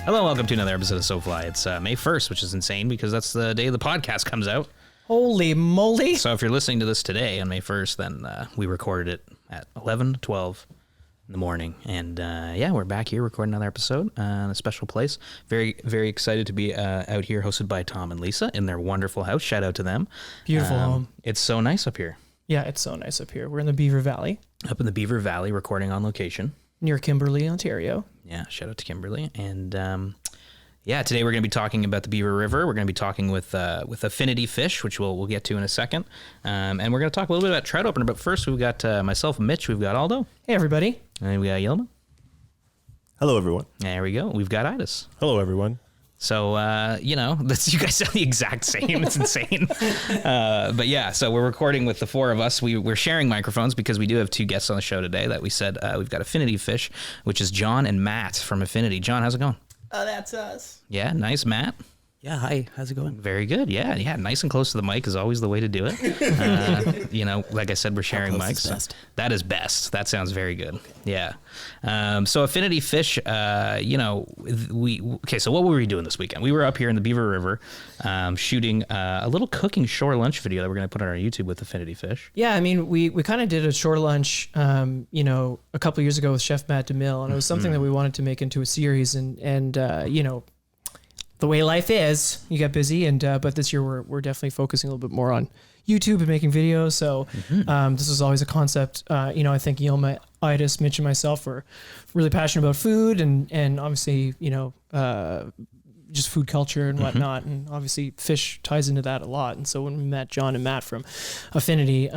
Hello and welcome to another episode of So Fly. It's May 1st, which is insane because that's the day the podcast comes out. Holy moly. So if you're listening to this today on May 1st, then we recorded it at 11:12 in the morning. And we're back here recording another episode in a special place. Very, very excited to be out here, hosted by Tom and Lisa in their wonderful house. Shout out to them. Beautiful home. It's so nice up here. Yeah, it's so nice up here. We're in the Beaver Valley. Up in the Beaver Valley, recording on location. Near Kimberley, Ontario. Yeah, shout out to Kimberley. And today we're going to be talking about the Beaver River. We're going to be talking with Affinity Fish, which we'll get to in a second. And we're going to talk a little bit about trout opener. But first, we've got myself, Mitch. We've got Aldo. Hey, everybody. And we got Yilma. Hello, everyone. There we go. We've got Idis. Hello, everyone. So, you guys sound the exact same. It's insane. So we're recording with the four of us. We're sharing microphones because we do have two guests on the show today that we said we've got Affinity Fish, which is Jon and Matt from Affinity. Jon, how's it going? Oh, that's us. Yeah, nice. Matt? Yeah, hi. How's it going? Very good. Yeah. Nice and close to the mic is always the way to do it. Like I said, we're sharing mics. Best? That is best. That sounds very good. Okay. Yeah. So Affinity Fish, so what were we doing this weekend? We were up here in the Beaver River shooting a little cooking shore lunch video that we're going to put on our YouTube with Affinity Fish. Yeah, I mean, we kind of did a shore lunch, a couple of years ago with Chef Matt DeMille, and it was something that we wanted to make into a series, and the way life is, you get busy, but this year we're definitely focusing a little bit more on YouTube and making videos. So this is always a concept. I think Yilma, Idis, Mitch, and myself are really passionate about food and obviously, just food culture and whatnot. And obviously fish ties into that a lot. And so when we met Jon and Matt from Affinity,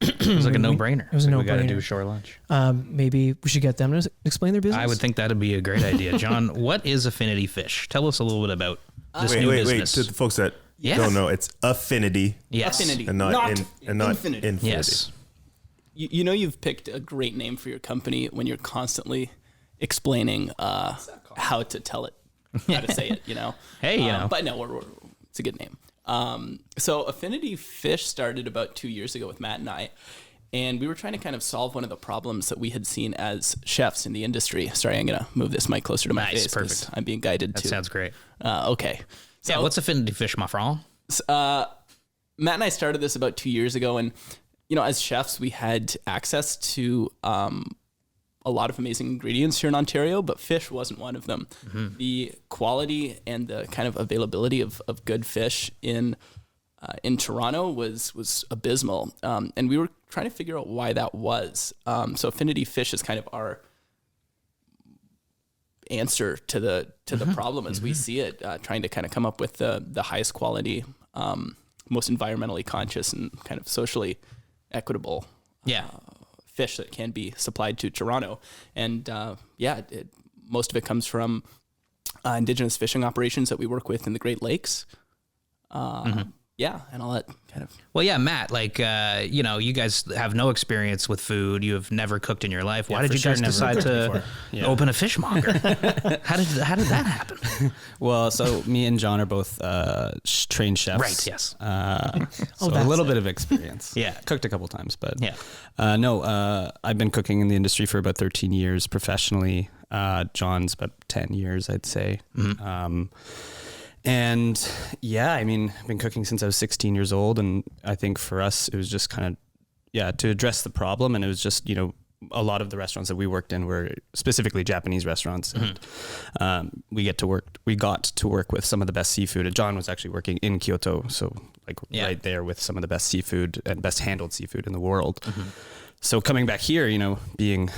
it was like a no-brainer. It was a no-brainer. We got to do a shore lunch. Maybe we should get them to explain their business. I would think that'd be a great idea. Jon, what is Affinity Fish? Tell us a little bit about this new business. To the folks that don't know, it's Affinity. Yes. Affinity. And not Infinity. Infinity. Yes. You've picked a great name for your company when you're constantly explaining how to tell it, how to say it, Hey, But no, it's a good name. So Affinity Fish started about 2 years ago with Matt and I, and we were trying to kind of solve one of the problems that we had seen as chefs in the industry. Sorry, I'm going to move this mic closer to my face. Perfect. I'm being guided That sounds great. Okay. So, Yeah, what's Affinity Fish, my friend? Matt and I started this about 2 years ago, and as chefs, we had access to a lot of amazing ingredients here in Ontario, but fish wasn't one of them. Mm-hmm. The quality and the kind of availability of good fish in Toronto was abysmal, and we were trying to figure out why that was. So Affinity Fish is kind of our answer to the problem as we see it, trying to kind of come up with the highest quality, most environmentally conscious and kind of socially equitable fish that can be supplied to Toronto. And most of it comes from Indigenous fishing operations that we work with in the Great Lakes. And all that kind of. Well, yeah, Matt, you guys have no experience with food. You have never cooked in your life. Why did you guys decide to open a fishmonger? How did that happen? Well, so me and Jon are both trained chefs. Right, yes. So a little bit of experience. Yeah. Cooked a couple times, but yeah. I've been cooking in the industry for about 13 years professionally. Jon's about 10 years, I'd say. Mm-hmm. And I've been cooking since I was 16 years old. And I think for us, it was just kind of, to address the problem. And it was just, a lot of the restaurants that we worked in were specifically Japanese restaurants. Mm-hmm. And we got to work with some of the best seafood. And Jon was actually working in Kyoto. So right there with some of the best seafood and best handled seafood in the world. Mm-hmm. So coming back here, being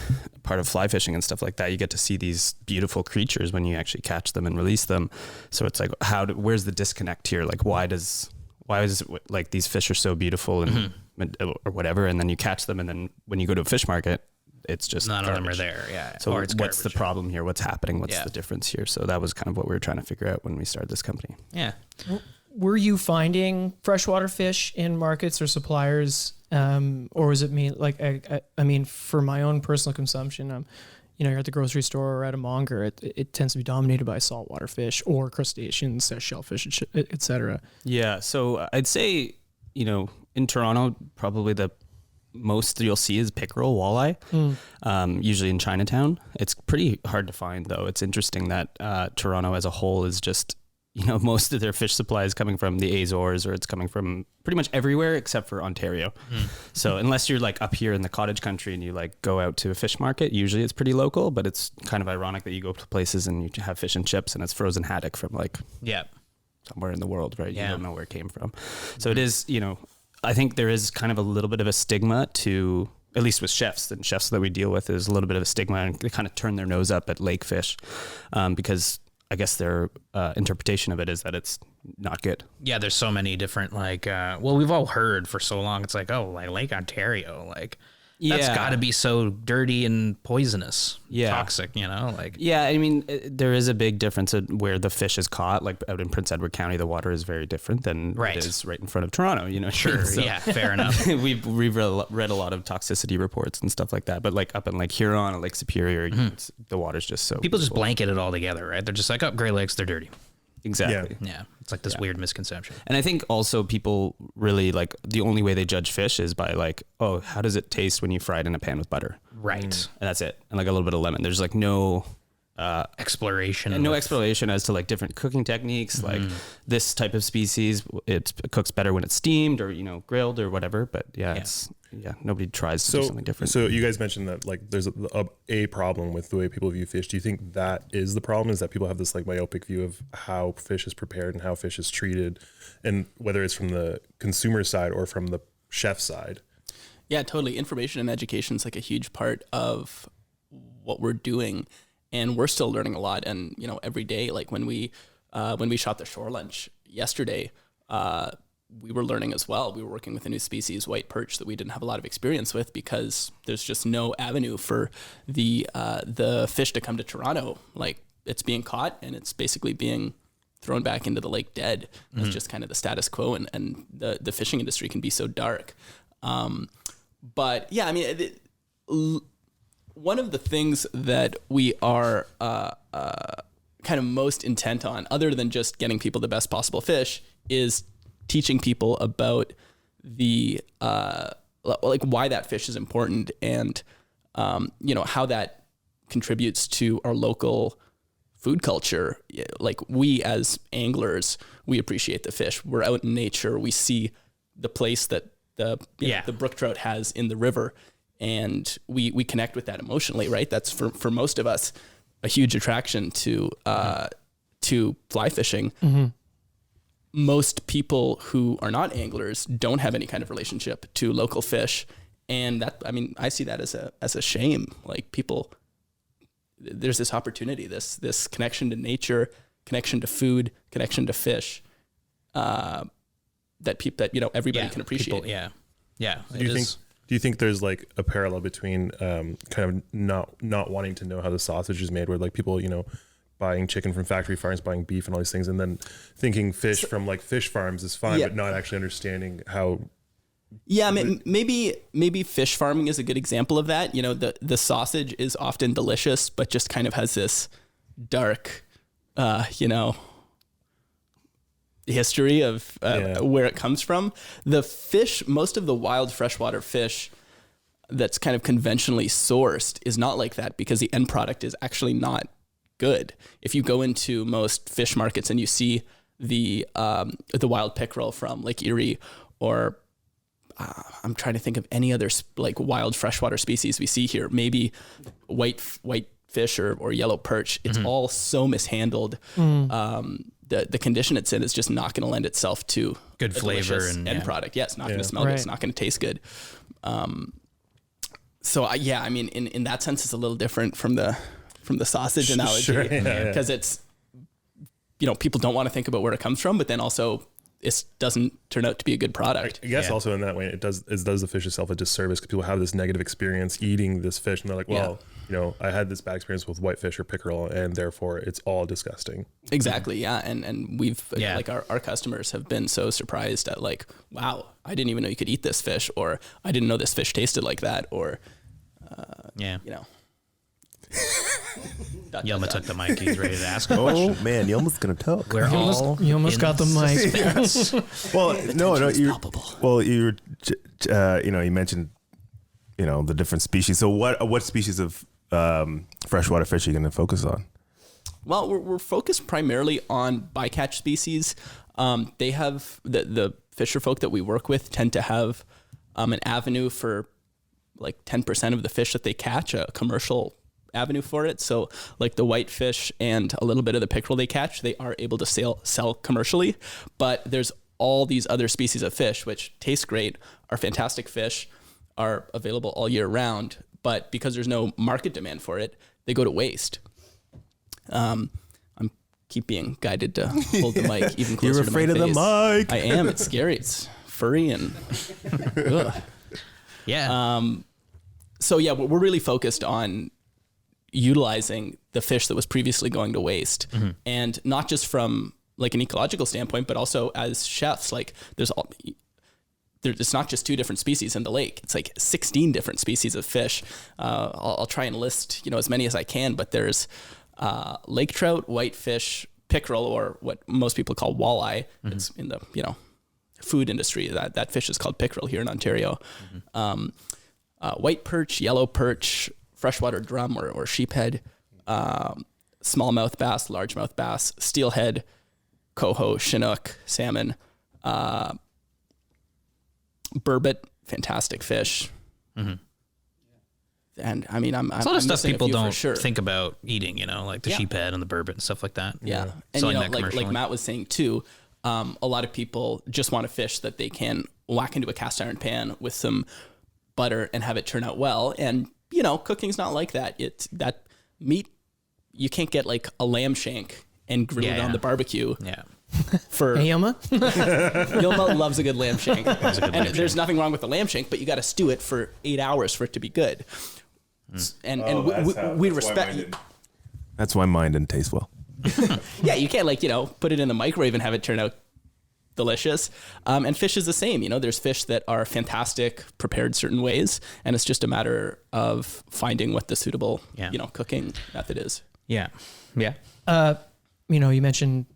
part of fly fishing and stuff like that, you get to see these beautiful creatures when you actually catch them and release them. So it's like, where's the disconnect here? Like, why is it like these fish are so beautiful and or whatever, and then you catch them, and then when you go to a fish market, it's just none garbage. of them are there. Yeah. So what's the problem here? What's happening? What's the difference here? So that was kind of what we were trying to figure out when we started this company. Yeah. Were you finding freshwater fish in markets or suppliers, or was it me? Like, I mean, for my own personal consumption, you're at the grocery store or at a monger, it tends to be dominated by saltwater fish or crustaceans, shellfish, et cetera. Yeah. So I'd say, in Toronto, probably the most you'll see is pickerel, walleye, usually in Chinatown. It's pretty hard to find, though. It's interesting that Toronto as a whole is just, most of their fish supply is coming from the Azores, or it's coming from pretty much everywhere except for Ontario. So unless you're like up here in the cottage country and you like go out to a fish market, usually it's pretty local, but it's kind of ironic that you go to places and you have fish and chips and it's frozen haddock from like somewhere in the world, right? You don't know where it came from. So it is, I think there is kind of a little bit of a stigma to, at least with chefs that we deal with, is a little bit of a stigma, and they kind of turn their nose up at lake fish because I guess their interpretation of it is that it's not good. Yeah, there's so many different we've all heard for so long. It's like, oh, like Lake Ontario, that's got to be so dirty and poisonous, toxic, Yeah, I mean, there is a big difference in where the fish is caught. Like out in Prince Edward County, the water is very different than it is right in front of Toronto. Sure, so, fair enough. We've read a lot of toxicity reports and stuff like that. But like up in Lake Huron and Lake Superior, the water's just so people just blanket it all together, right? They're just like, oh, Great Lakes, they're dirty. Exactly. Yeah. It's like this weird misconception. And I think also people really like the only way they judge fish is by like, oh, how does it taste when you fry it in a pan with butter? Right. And that's it. And like a little bit of lemon. There's like no exploration. And no exploration as to like different cooking techniques. Like this type of species, it cooks better when it's steamed or, grilled or whatever. But nobody tries to do something different. So you guys mentioned that like there's a problem with the way people view fish. Do you think that is the problem, is that people have this like myopic view of how fish is prepared and how fish is treated, and whether it's from the consumer side or from the chef side? Yeah, totally. Information and education is like a huge part of what we're doing, and we're still learning a lot. And every day, like when we shot the shore lunch yesterday, we were learning as well. We were working with a new species, white perch, that we didn't have a lot of experience with because there's just no avenue for the fish to come to Toronto. Like it's being caught and it's basically being thrown back into the lake dead. That's just kind of the status quo, and the fishing industry can be so dark. But yeah, I mean, one of the things that we are kind of most intent on, other than just getting people the best possible fish, is teaching people about the like why that fish is important, and how that contributes to our local food culture. Like we as anglers, we appreciate the fish. We're out in nature. We see the place that the brook trout has in the river, and we connect with that emotionally, right? That's for most of us a huge attraction to fly fishing. Most people who are not anglers don't have any kind of relationship to local fish. And that, I mean, I see that as a shame. Like people, there's this opportunity, this connection to nature, connection to food, connection to fish, that everybody can appreciate. People, yeah. Do you think there's like a parallel between kind of not wanting to know how the sausage is made, where like people, buying chicken from factory farms, buying beef and all these things, and then thinking fish from like fish farms is fine, but not actually understanding how. Yeah, maybe fish farming is a good example of that. The sausage is often delicious, but just kind of has this dark, history of where it comes from. The fish, most of the wild freshwater fish that's kind of conventionally sourced is not like that, because the end product is actually not good. If you go into most fish markets and you see the wild pickerel from Lake Erie, or I'm trying to think of any other like wild freshwater species we see here, maybe white fish or yellow perch, it's all so mishandled. The condition it's in is just not going to lend itself to good flavor and end product. Yeah, it's not going to smell good. It's not going to taste good. I mean, in that sense, it's a little different from the sausage analogy, because it's, people don't want to think about where it comes from, but then also it doesn't turn out to be a good product. I guess also in that way, it does the fish itself a disservice, because people have this negative experience eating this fish, and they're like, well, I had this bad experience with whitefish or pickerel, and therefore it's all disgusting. Exactly. Yeah. And we've like our customers have been so surprised at like, wow, I didn't even know you could eat this fish, or I didn't know this fish tasted like that, or, Yelma took the mic. He's ready to ask a Oh question. man, Yelma's gonna talk. You almost got the mic. Well, no, you. Well, you mentioned the different species. So what species of freshwater fish are you going to focus on? Well, we're focused primarily on bycatch species. They have the fisher folk that we work with tend to have an avenue for like 10% of the fish that they catch, a commercial avenue for it. So like the whitefish and a little bit of the pickerel they catch, they are able to sell commercially. But there's all these other species of fish which taste great, are fantastic fish, are available all year round, but because there's no market demand for it, they go to waste. I'm keep being guided to hold the mic even closer. You're afraid to my of face. the mic. I am. It's scary. It's furry and ugh. Yeah. So yeah, we're really focused on utilizing the fish that was previously going to waste, and not just from like an ecological standpoint, but also as chefs. Like it's not just 2 different species in the lake. It's like 16 different species of fish. I'll try and list as many as I can, but there's lake trout, whitefish, pickerel, or what most people call walleye. It's in the food industry. That fish is called pickerel here in Ontario. White perch, yellow perch, freshwater drum or sheephead, smallmouth bass, largemouth bass, steelhead, coho, chinook, salmon, burbot, fantastic fish. And I mean, It's a lot of stuff people don't sure. think about eating, like the Yeah. sheephead and the burbot and stuff like that. Yeah. And Selling that like commercially. Matt was saying too, a lot of people just want a fish that they can whack into a cast iron pan with some butter and have it turn out well. And cooking's not like that. That meat, you can't get like a lamb shank and grill it on the barbecue. Yeah. For Hey, Yoma? Yoma loves a good lamb shank. And there's nothing wrong with the lamb shank, but you got to stew it for 8 hours for it to be good. And we respect. That's why mine didn't taste well. Yeah, you can't put it in the microwave and have it turn out delicious. And fish is the same. There's fish that are fantastic prepared certain ways, and it's just a matter of finding what the suitable cooking method is. Yeah. Yeah. You mentioned,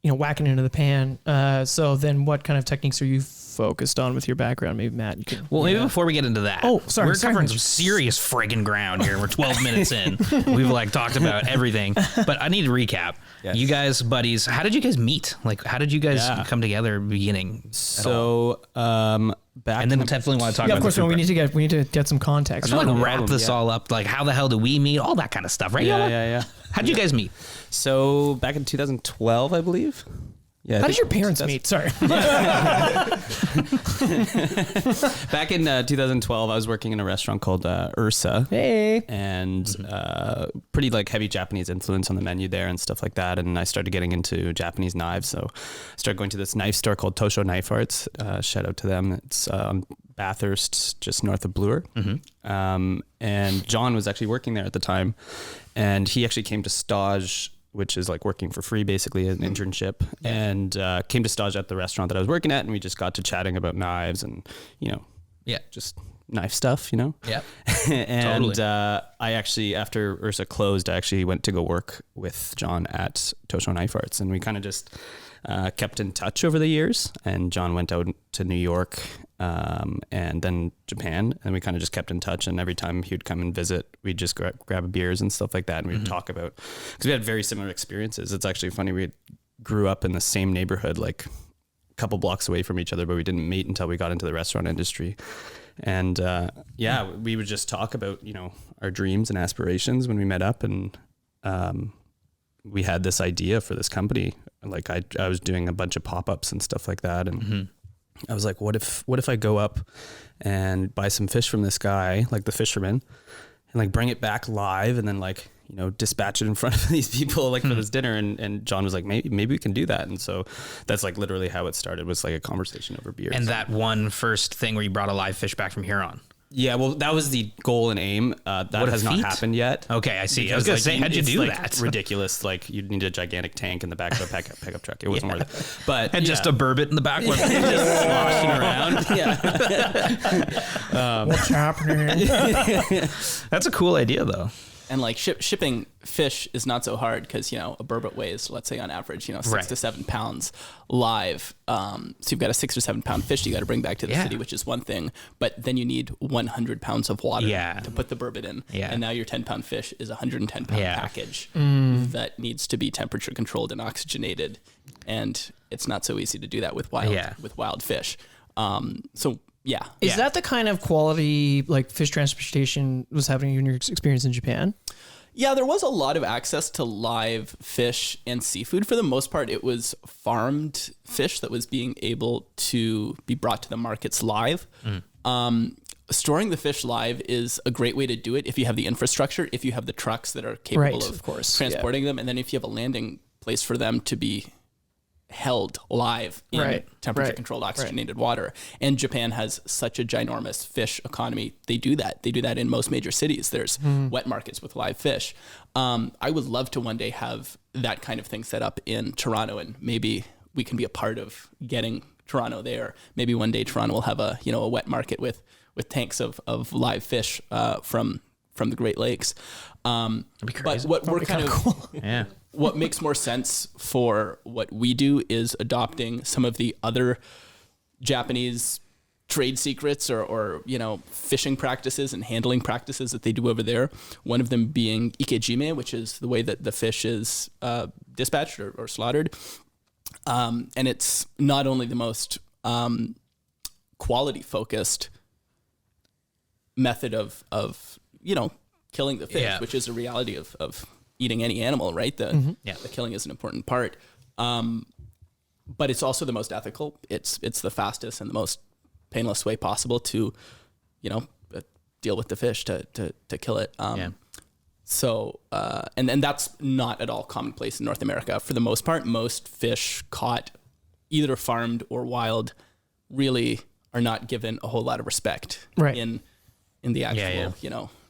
whacking into the pan. So then what kind of techniques are you focused on with your background? Maybe Matt, you can. Well, maybe before we get into that, Oh, sorry, we're sorry, covering Mitch. some serious friggin' ground here. We're 12 minutes in. We've talked about everything, but I need to recap. Yes. You guys, buddies, how did you guys meet? How did you guys Yeah. come together beginning? So back And then in- definitely want to talk Yeah, about of course. the We food need to get some prep. context. I just want to no wrap problem, this yeah. all up. How the hell did we meet? All that kind of stuff, right? Yola? Yeah. How'd you guys meet? So back in 2012, I believe. Yeah. How did your parents meet? Sorry. Back in 2012, I was working in a restaurant called Ursa. Hey. And pretty heavy Japanese influence on the menu there and stuff like that. And I started getting into Japanese knives. So I started going to this knife store called Tosho Knife Arts. Shout out to them. It's Bathurst, just north of Bloor. And John was actually working there at the time. And he actually came to stage, which is working for free, basically an internship, and came to stage at the restaurant that I was working at. And we just got to chatting about knives and, just knife stuff, Yep. And Totally. I actually, after Ursa closed, I actually went to go work with John at Tosho Knife Arts, and we kind of just kept in touch over the years. And John went out to New York and then Japan, and we kind of just kept in touch. And every time he would come and visit, we'd just grab beers and stuff like that, and we'd talk about, because we had very similar experiences. It's actually funny, we grew up in the same neighborhood, a couple blocks away from each other, but we didn't meet until we got into the restaurant industry. And we would just talk about our dreams and aspirations when we met up, and we had this idea for this company. I was doing a bunch of pop-ups and stuff like that, and I was like, what if I go up and buy some fish from this guy, the fisherman, and bring it back live, and then dispatch it in front of these people for this dinner. And John was like, maybe we can do that. And so that's literally how it started, was a conversation over beers. And that one first thing where you brought a live fish back from Huron. Yeah, well, that was the goal and aim. That What a has not feat. happened yet. Okay, I see. I Because, was going to say, how'd you it's, do that? Ridiculous. You'd need a gigantic tank in the back of a pickup truck. It wasn't worth it. But And just a burbot in the back. just sloshing around. Yeah. What's happening? That's a cool idea, though. And like shipping fish is not so hard because, you know, a burbot weighs, let's say on average, you know, 6 to 7 pounds live. So you've got a 6 or 7 pound fish you got to bring back to the city, which is one thing. But then you need 100 pounds of water to put the burbot in. Yeah. And now your 10 pound fish is a 110 pound package that needs to be temperature controlled and oxygenated. And it's not so easy to do that with wild fish. Is that the kind of quality like fish transportation was happening in your experience in Japan? Yeah, there was a lot of access to live fish and seafood. For the most part, it was farmed fish that was being able to be brought to the markets live. Storing the fish live is a great way to do it if you have the infrastructure, if you have the trucks that are capable of transporting them, and then if you have a landing place for them to be held live in temperature controlled oxygenated water. And Japan has such a ginormous fish economy. They do that in most major cities. There's wet markets with live fish. I would love to one day have that kind of thing set up in Toronto, and maybe we can be a part of getting Toronto there. Maybe one day Toronto will have a wet market with tanks of live fish from the Great Lakes. That'd be crazy. But what we're kind of cool. What makes more sense for what we do is adopting some of the other Japanese trade secrets or fishing practices and handling practices that they do over there. One of them being ikejime, which is the way that the fish is dispatched or slaughtered. And it's not only the most quality focused method of killing the fish, which is a reality of eating any animal, right? The killing is an important part. But it's also the most ethical. It's the fastest and the most painless way possible to, deal with the fish to kill it. So, and that's not at all commonplace in North America. For the most part, most fish caught either farmed or wild really are not given a whole lot of respect in the actual,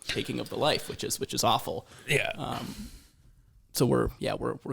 taking of the life, which is awful. So we're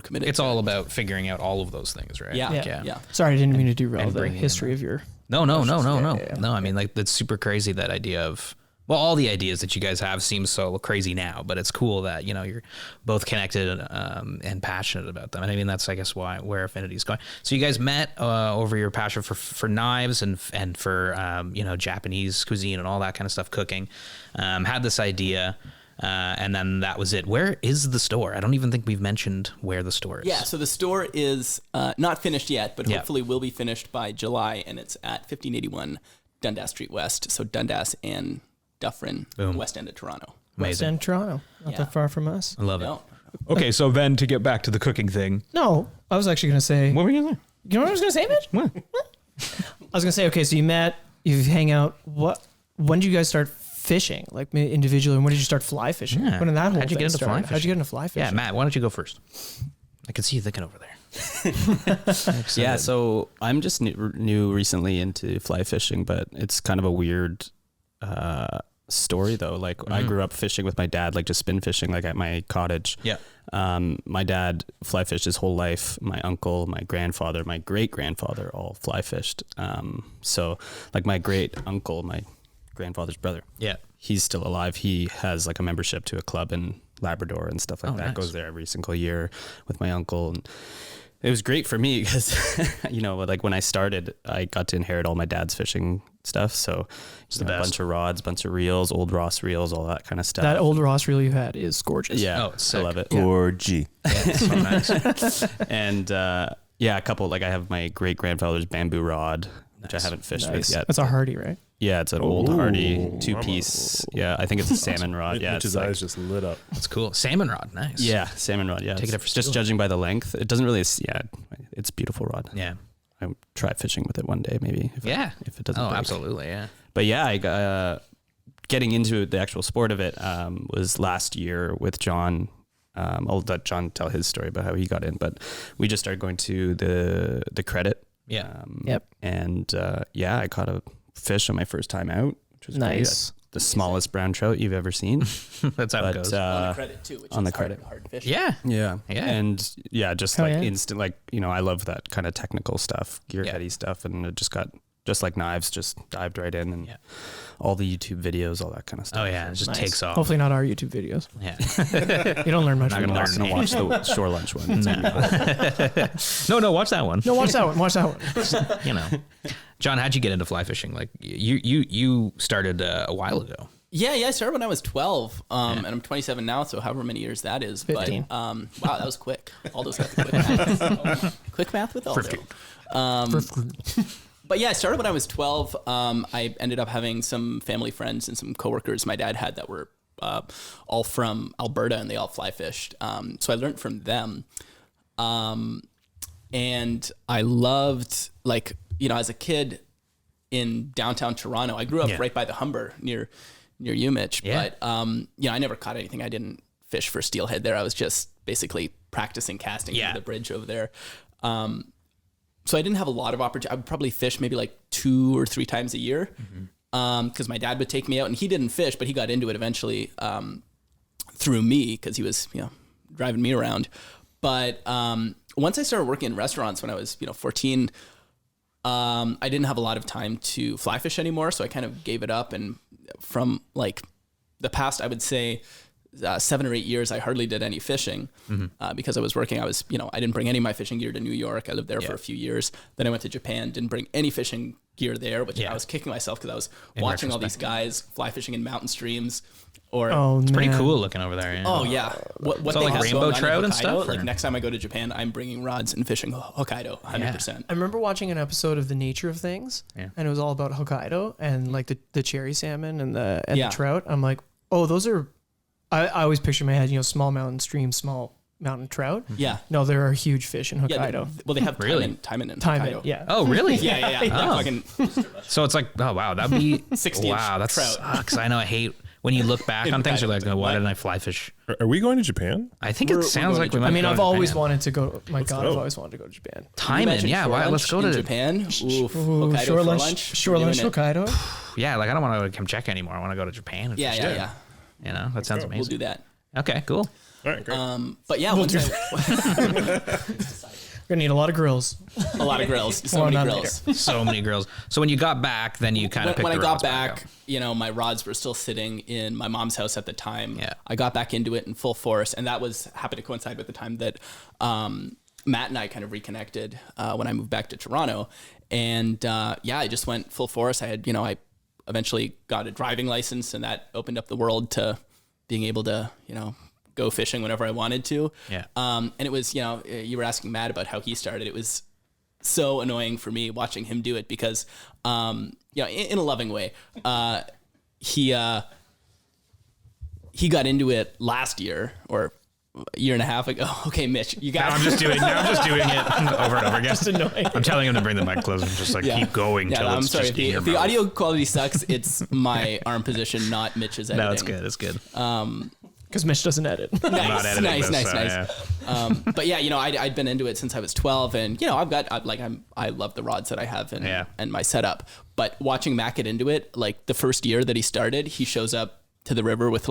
committed. It's all about figuring out all of those things, right? Yeah. Sorry, I didn't mean to derail the history of your. No. No, I mean, like, that's super crazy. That idea of, well, all the ideas that you guys have seem so crazy now, but it's cool that, you're both connected and passionate about them. And I mean, that's, I guess, where Affinity is going. So you guys met over your passion for knives and for, Japanese cuisine and all that kind of stuff, cooking, had this idea. And then that was it. Where is the store? I don't even think we've mentioned where the store is. Yeah, so the store is not finished yet, but hopefully will be finished by July, and it's at 1581 Dundas Street West. So Dundas and Dufferin, west end of Toronto. Amazing. West end Toronto, not that far from us. I love it. Okay, so then to get back to the cooking thing. No, I was actually going to say. What were you going to say? You know what I was going to say, Mitch? What? I was going to say, okay, so you met, you hang out. When did you guys start fishing, like individually, and when did you start fly fishing? Yeah. When did that whole How'd you thing get into start? fly fishing? How'd you get into fly fishing? Yeah, Matt, why don't you go first? I can see you thinking over there. Yeah, so I'm just new recently into fly fishing, but it's kind of a weird story though. Like I grew up fishing with my dad, like just spin fishing, like at my cottage. Yeah. My dad fly fished his whole life. My uncle, my grandfather, my great grandfather all fly fished. So like my great uncle, my grandfather's brother. Yeah. He's still alive. He has like a membership to a club in Labrador and stuff like that. Nice. Goes there every single year with my uncle. And it was great for me because, like when I started, I got to inherit all my dad's fishing stuff. So just a bunch of rods, bunch of reels, old Ross reels, all that kind of stuff. That old Ross reel you had is gorgeous. Yeah. Oh, it's sick. I love it. Gorgy. Yeah, it's so nice. And a couple, like I have my great grandfather's bamboo rod, which I haven't fished with yet. That's a Hardy, right? Yeah, it's an old Hardy 2-piece. Yeah, I think it's a salmon rod. Yeah, Mitch's eyes just lit up. That's cool. Salmon rod, nice. Yeah, salmon rod. Yeah, Take it up for just steel. judging by the length. It doesn't really. Yeah, it's a beautiful rod. Yeah. I try fishing with it one day, maybe. If it doesn't. Oh, break. absolutely. Yeah. But yeah, I getting into the actual sport of it was last year with Jon. I'll let Jon tell his story about how he got in, but we just started going to the credit. Yeah. And I caught a fish on my first time out, which was nice. Great. The smallest brown trout you've ever seen. That's how it goes. On the credit too, which on is the credit. hard to fish. Yeah. And just Hell like yeah. instant, like, I love that kind of technical stuff, gear heady stuff. And it just just like knives, just dived right in and all the YouTube videos, all that kind of stuff. Oh yeah, it just takes off. Hopefully not our YouTube videos. Yeah. You don't learn much. Not from gonna those. learn. Watch the shore lunch one. It's No, watch that one. No, watch that one. Watch that one. You know, John, how'd you get into fly fishing? Like you started a while ago. Yeah, I started when I was 12, and I'm 27 now, so however many years that is. 15. But wow, that was quick. Aldo's got the quick math. Quick math with Aldo. But yeah, I started when I was 12. I ended up having some family friends and some coworkers my dad had that were all from Alberta, and they all fly fished. So I learned from them. And I loved, like, you know, as a kid in downtown Toronto, I grew up right by the Humber near UMich. Yeah. But, you know, I never caught anything. I didn't fish for steelhead there. I was just basically practicing casting over the bridge over there. So I didn't have a lot of opportunity. I would probably fish maybe like 2 or 3 times a year. Because my dad would take me out, and he didn't fish, but he got into it eventually through me because he was, you know, driving me around. But once I started working in restaurants when I was, 14, I didn't have a lot of time to fly fish anymore. So I kind of gave it up. And from like the past, I would say 7 or 8 years, I hardly did any fishing because I was working. I was, I didn't bring any of my fishing gear to New York. I lived there for a few years. Then I went to Japan, didn't bring any fishing gear there, which I was kicking myself because I was watching all these guys fly fishing in mountain streams. Or it's pretty cool looking over there. Yeah. Oh yeah, what all they like have rainbow going on in trout and Hokkaido, stuff, Like or? next time I go to Japan, I'm bringing rods and fishing Hokkaido 100%. I remember watching an episode of The Nature of Things, and it was all about Hokkaido and like the cherry salmon and the trout. I'm like, oh, those are. I always picture in my head, small mountain stream, small mountain trout. Yeah. No, there are huge fish in Hokkaido. They have Really? Taimen in Taimen, Hokkaido. yeah. Oh, really? Yeah. Oh. Fucking So it's like, oh wow, that'd be 60 wow. That trout. sucks. I know. I hate when you look back on things. You're like, oh, why didn't I fly fish? Are we going to Japan? I think it sounds going like to we might. I mean, go I've to always Japan. wanted to go. My God, go. I've always wanted to go to Japan. Taimen. Imagine Yeah, shore why? Let's lunch go in to Japan. Oof, Ooh, Hokkaido shore for lunch, lunch. shore We're lunch, doing it. Hokkaido. Yeah, like I don't want to go to Kamchatka anymore. I want to go to Japan. And fish there. Yeah. You know, that sounds We'll amazing. do that. Okay, cool. All right, great. But yeah, once We're gonna need a lot of grills. a lot of grills, so Well, many not grills. So many grills. So when you got back, then you kind of When I the got rods back, up. my rods were still sitting in my mom's house at the time. Yeah. I got back into it in full force, and that happened to coincide with the time that Matt and I kind of reconnected when I moved back to Toronto. And I just went full force. I had, I eventually got a driving license, and that opened up the world to being able to, go fishing whenever I wanted to. Yeah. And it was, you were asking Matt about how he started. It was so annoying for me watching him do it because, in a loving way, he got into it last year or a year and a half ago. Okay, Mitch, you got. Now I'm just doing it over and over again. Just annoying. I'm telling him to bring the mic closer and just keep going till I'm it's sorry. just in your If the mouth. audio quality sucks, it's my arm position, not Mitch's editing. No, it's good. It's good. Because Mitch doesn't edit. I'm not Nice, editing nice, this, nice, so, nice. But yeah, I'd been into it since I was 12, and I love the rods that I have and my setup. But watching Matt get into it, like the first year that he started, he shows up to the river with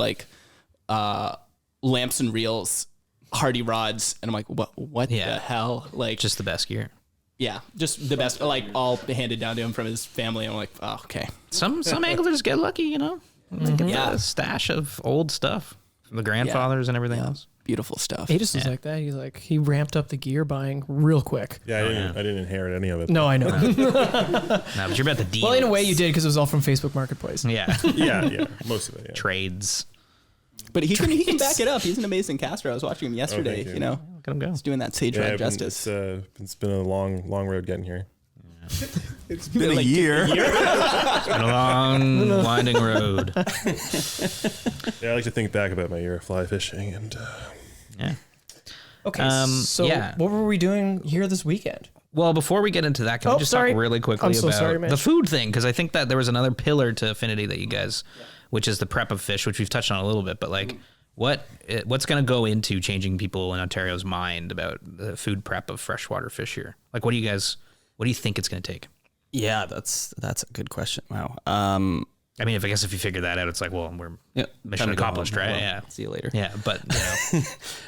lamps and reels, hardy rods, and I'm like, what the hell? Like, just the best gear. yeah, just the best, like all handed down to him from his family. I'm like, oh, okay. Some anglers get lucky, They get a stash of old stuff from the grandfathers and everything else. Beautiful stuff. He just was like that. He's like, he ramped up the gear buying real quick. Yeah, I didn't inherit any of it. No, I know. No, but you're about the deals. Well, in a way you did because it was all from Facebook Marketplace. Yeah. Yeah, most of it. Yeah. Trades. But he can back it up. He's an amazing caster. I was watching him yesterday. thank you. Look at him go. He's doing that sage rod justice. It's been a long road getting here. It's been a year. It's been a long, winding road. Yeah, I like to think back about my year of fly fishing and. Yeah. Okay, so what were we doing here this weekend? Well, before we get into that, can we just talk really quickly I'm so about sorry, Mitch. the food thing? Because I think that there was another pillar to Affinity that you guys, which is the prep of fish, which we've touched on a little bit. But what's going to go into changing people in Ontario's mind about the food prep of freshwater fish here? Like, what do you think it's going to take? Yeah, that's a good question. Wow. I mean, I guess if you figure that out, it's like, well, we're mission time to go accomplished, home. right? Well, Yeah. see you later. Yeah, but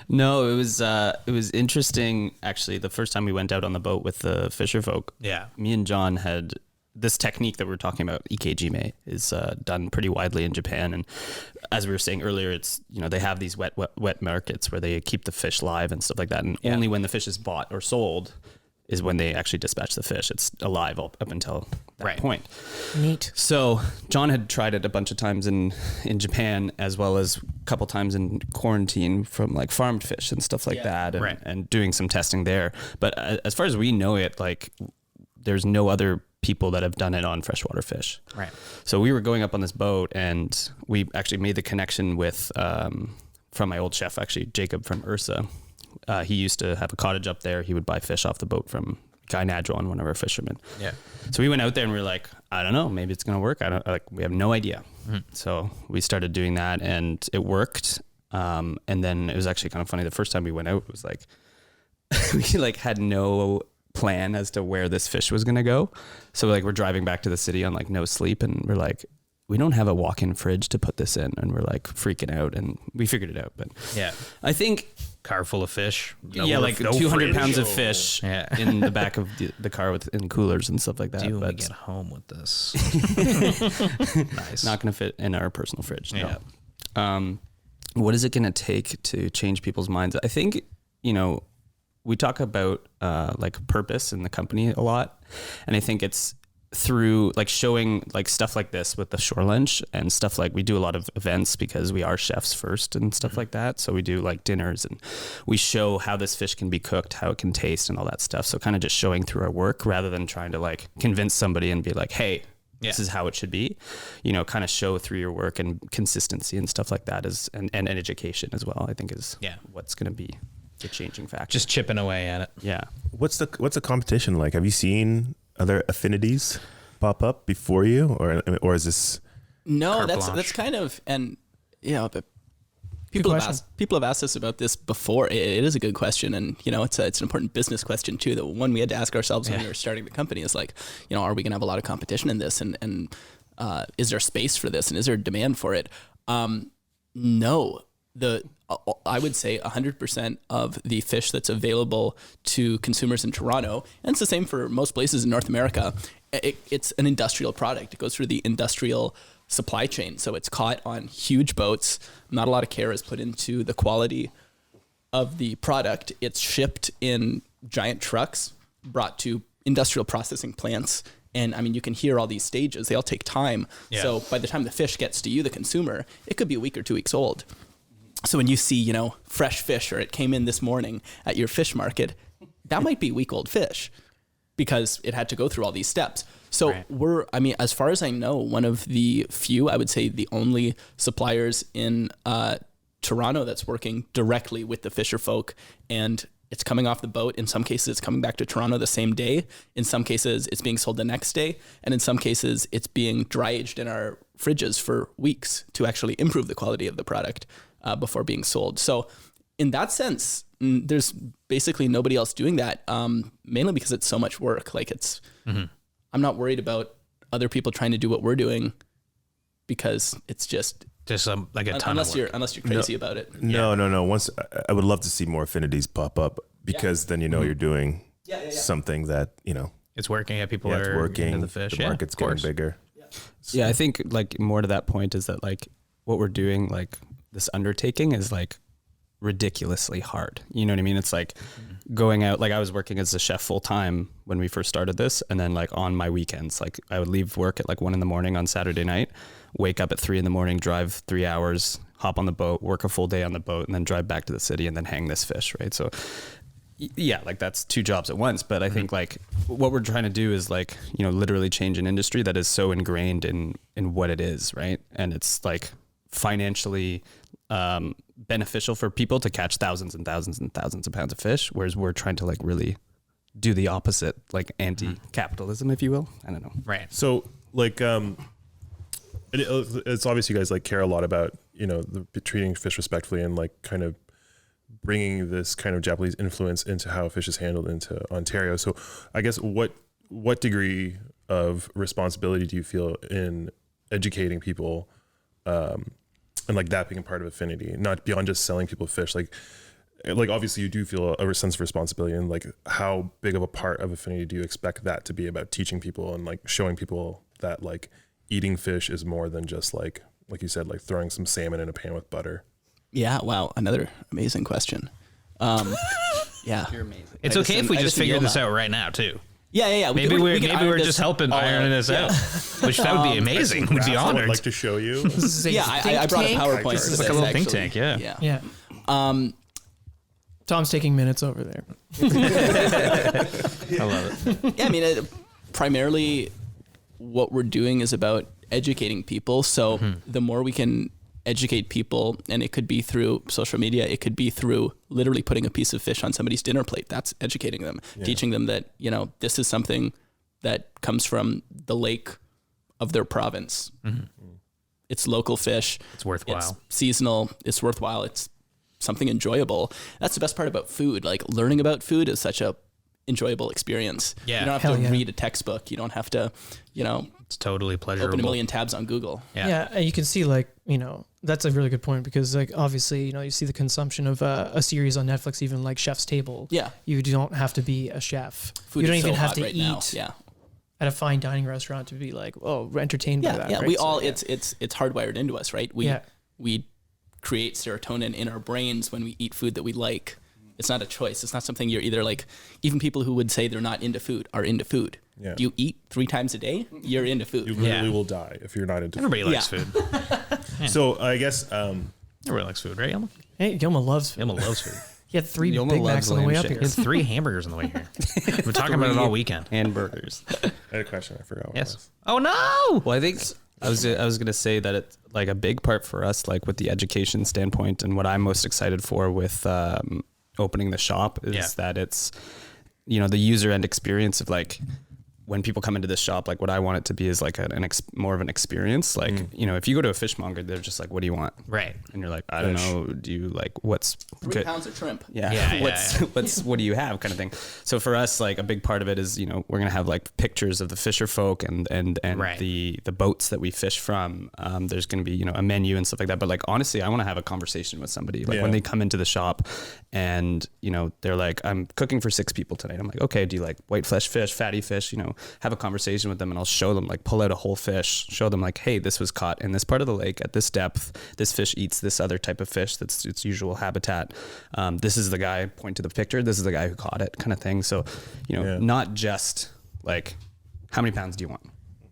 No, it was interesting. Actually, the first time we went out on the boat with the fisher folk, yeah, me and John had this technique that we're talking about, ikejime, is done pretty widely in Japan. And as we were saying earlier, it's, they have these wet markets where they keep the fish live and stuff like that. And only when the fish is bought or sold is when they actually dispatch the fish. It's alive up until that point. Neat. So John had tried it a bunch of times in Japan, as well as a couple times in quarantine from like farmed fish and stuff like that, and doing some testing there. But as far as we know it, like there's no other people that have done it on freshwater fish. Right. So we were going up on this boat, and we actually made the connection with, from my old chef, actually, Jacob from Ursa. He used to have a cottage up there. He would buy fish off the boat from Guy Nadron, one of our fishermen. Yeah. So we went out there and we were like, I don't know, maybe it's going to work. We have no idea. Mm-hmm. So we started doing that, and it worked. And then it was actually kind of funny. The first time we went out, it was like, we like had no plan as to where this fish was going to go. So like we're driving back to the city on like no sleep, and we're like, we don't have a walk-in fridge to put this in, and we're like freaking out, and we figured it out. But yeah, I think car full of fish. No 200 pounds of fish in the back of the car in coolers and stuff like that. Do we get home with this? Nice. Not going to fit in our personal fridge. Yeah. No. What is it going to take to change people's minds? I think, we talk about like purpose in the company a lot, and I think it's through like showing like stuff like this with the shore lunch and stuff, like we do a lot of events because we are chefs first and stuff like that. So we do like dinners, and we show how this fish can be cooked, how it can taste and all that stuff. So kind of just showing through our work rather than trying to like convince somebody and be like, hey, this is how it should be, kind of show through your work, and consistency and stuff like that is, and education as well, I think is what's going to be the changing factor. Just chipping away at it. Yeah. What's the competition like? Have you seen other affinities pop up before you, or is this? No, that's kind of, and but people have asked us about this before. It is a good question, and it's an important business question too. The one we had to ask ourselves when we were starting the company is like, are we going to have a lot of competition in this, and is there space for this, and is there demand for it? No. I would say 100% of the fish that's available to consumers in Toronto, and it's the same for most places in North America, it's an industrial product. It goes through the industrial supply chain. So it's caught on huge boats. Not a lot of care is put into the quality of the product. It's shipped in giant trucks, brought to industrial processing plants. And I mean, you can hear all these stages. They all take time. Yeah. So by the time the fish gets to you, the consumer, it could be a week or 2 weeks old. So when you see, fresh fish, or it came in this morning at your fish market, that might be week-old fish because it had to go through all these steps. So as far as I know, one of the few, I would say the only suppliers in Toronto that's working directly with the fisher folk, and it's coming off the boat. In some cases, it's coming back to Toronto the same day. In some cases, it's being sold the next day. And in some cases, it's being dry aged in our fridges for weeks to actually improve the quality of the product before being sold. So in that sense, there's basically nobody else doing that, mainly because it's so much work. Like I'm not worried about other people trying to do what we're doing because it's just like a ton unless of work. Unless you're crazy about it. No. Once I would love to see more affinities pop up, because then you're doing something that it's working. Yeah, people are working. into the fish. The market's getting bigger. Yeah, I think like more to that point is that like what we're doing, like this undertaking is like ridiculously hard. You know what I mean? It's like going out, like I was working as a chef full time when we first started this. And then like on my weekends, like I would leave work at like 1 a.m. on Saturday night, wake up at 3 a.m, drive 3 hours, hop on the boat, work a full day on the boat, and then drive back to the city and then hang this fish. Right. So yeah, like that's 2 jobs at once. But I think like what we're trying to do is like, literally change an industry that is so ingrained in what it is. Right. And it's like financially beneficial for people to catch thousands and thousands and thousands of pounds of fish, whereas we're trying to like really do the opposite, like anti-capitalism, if you will. I don't know. Right. So like, it's obvious you guys like care a lot about, treating fish respectfully and like kind of bringing this kind of Japanese influence into how fish is handled into Ontario. So I guess what degree of responsibility do you feel in educating people, and like that being a part of Affinity, not beyond just selling people fish? Like, like obviously you do feel a sense of responsibility, and like how big of a part of Affinity do you expect that to be about teaching people and like showing people that like eating fish is more than just like you said, like throwing some salmon in a pan with butter? Yeah. Wow. Another amazing question. Yeah. You're amazing. It's okay if we just figure this out right now too. Yeah. Maybe we're just helping iron this out, which that would be amazing. We'd be I would honored. like to show you. Yeah, I brought a PowerPoint. This is like a little think tank, yeah. Yeah. Tom's taking minutes over there. I love it. Yeah, I mean, primarily what we're doing is about educating people. So the more we can educate people, and it could be through social media, it could be through literally putting a piece of fish on somebody's dinner plate. That's educating them, teaching them that, you know, this is something that comes from the lake of their province. It's local fish. It's worthwhile. It's seasonal. It's worthwhile. It's something enjoyable. That's the best part about food. Like learning about food is such a enjoyable experience. Yeah. You don't have to read a textbook. You don't have to, you know, It's totally pleasurable. open a million tabs on Google. Yeah. And you can see, like, you know, that's a really good point, because like obviously, you know, you see the consumption of a series on Netflix, even like Chef's Table. Yeah. You don't have to be a chef. Food You don't is even so have hot to right eat now. Yeah. at a fine dining restaurant to be like, oh, entertained by that. Yeah. Right? We So, all, it's hardwired into us, right? We create serotonin in our brains when we eat food that we like. It's not a choice. It's not something you're either like, even people who would say they're not into food are into food. Yeah. You eat 3 times a day, you're into food. You literally will die if you're not into Everybody likes Yeah. food. So I guess Everybody likes food, right, Yelma? Hey, Yoma loves food. Yelma loves food. He had 3 Yoma Big loves Macs on the lamb way up shakes. here. He had 3 hamburgers on the way here. We've been talking about it all weekend. Hamburgers. I had a question. I forgot what it was. Yes. Oh no! Well, I think I was gonna say that it's like a big part for us, like with the education standpoint, and what I'm most excited for with opening the shop is that it's, you know, the user end experience of like when people come into this shop, like what I want it to be is like more of an experience. Like, you know, if you go to a fishmonger, they're just like, what do you want? Right. And you're like, I don't know. Do you like what's 3 good? pounds of shrimp. Yeah. What do you have kind of thing. So for us, like a big part of it is, you know, we're going to have like pictures of the fisher folk and Right. the boats that we fish from. There's going to be, you know, a menu and stuff like that. But like, honestly, I want to have a conversation with somebody like when they come into the shop and, you know, they're like, I'm cooking for 6 people tonight. I'm like, okay, do you like white flesh fish, fatty fish, you know, have a conversation with them, and I'll show them, like pull out a whole fish, show them like, hey, this was caught in this part of the lake at this depth. This fish eats this other type of fish that's its usual habitat. This is the guy, point to the picture, this is the guy who caught it, kind of thing. So, you know, not just like, how many pounds do you want?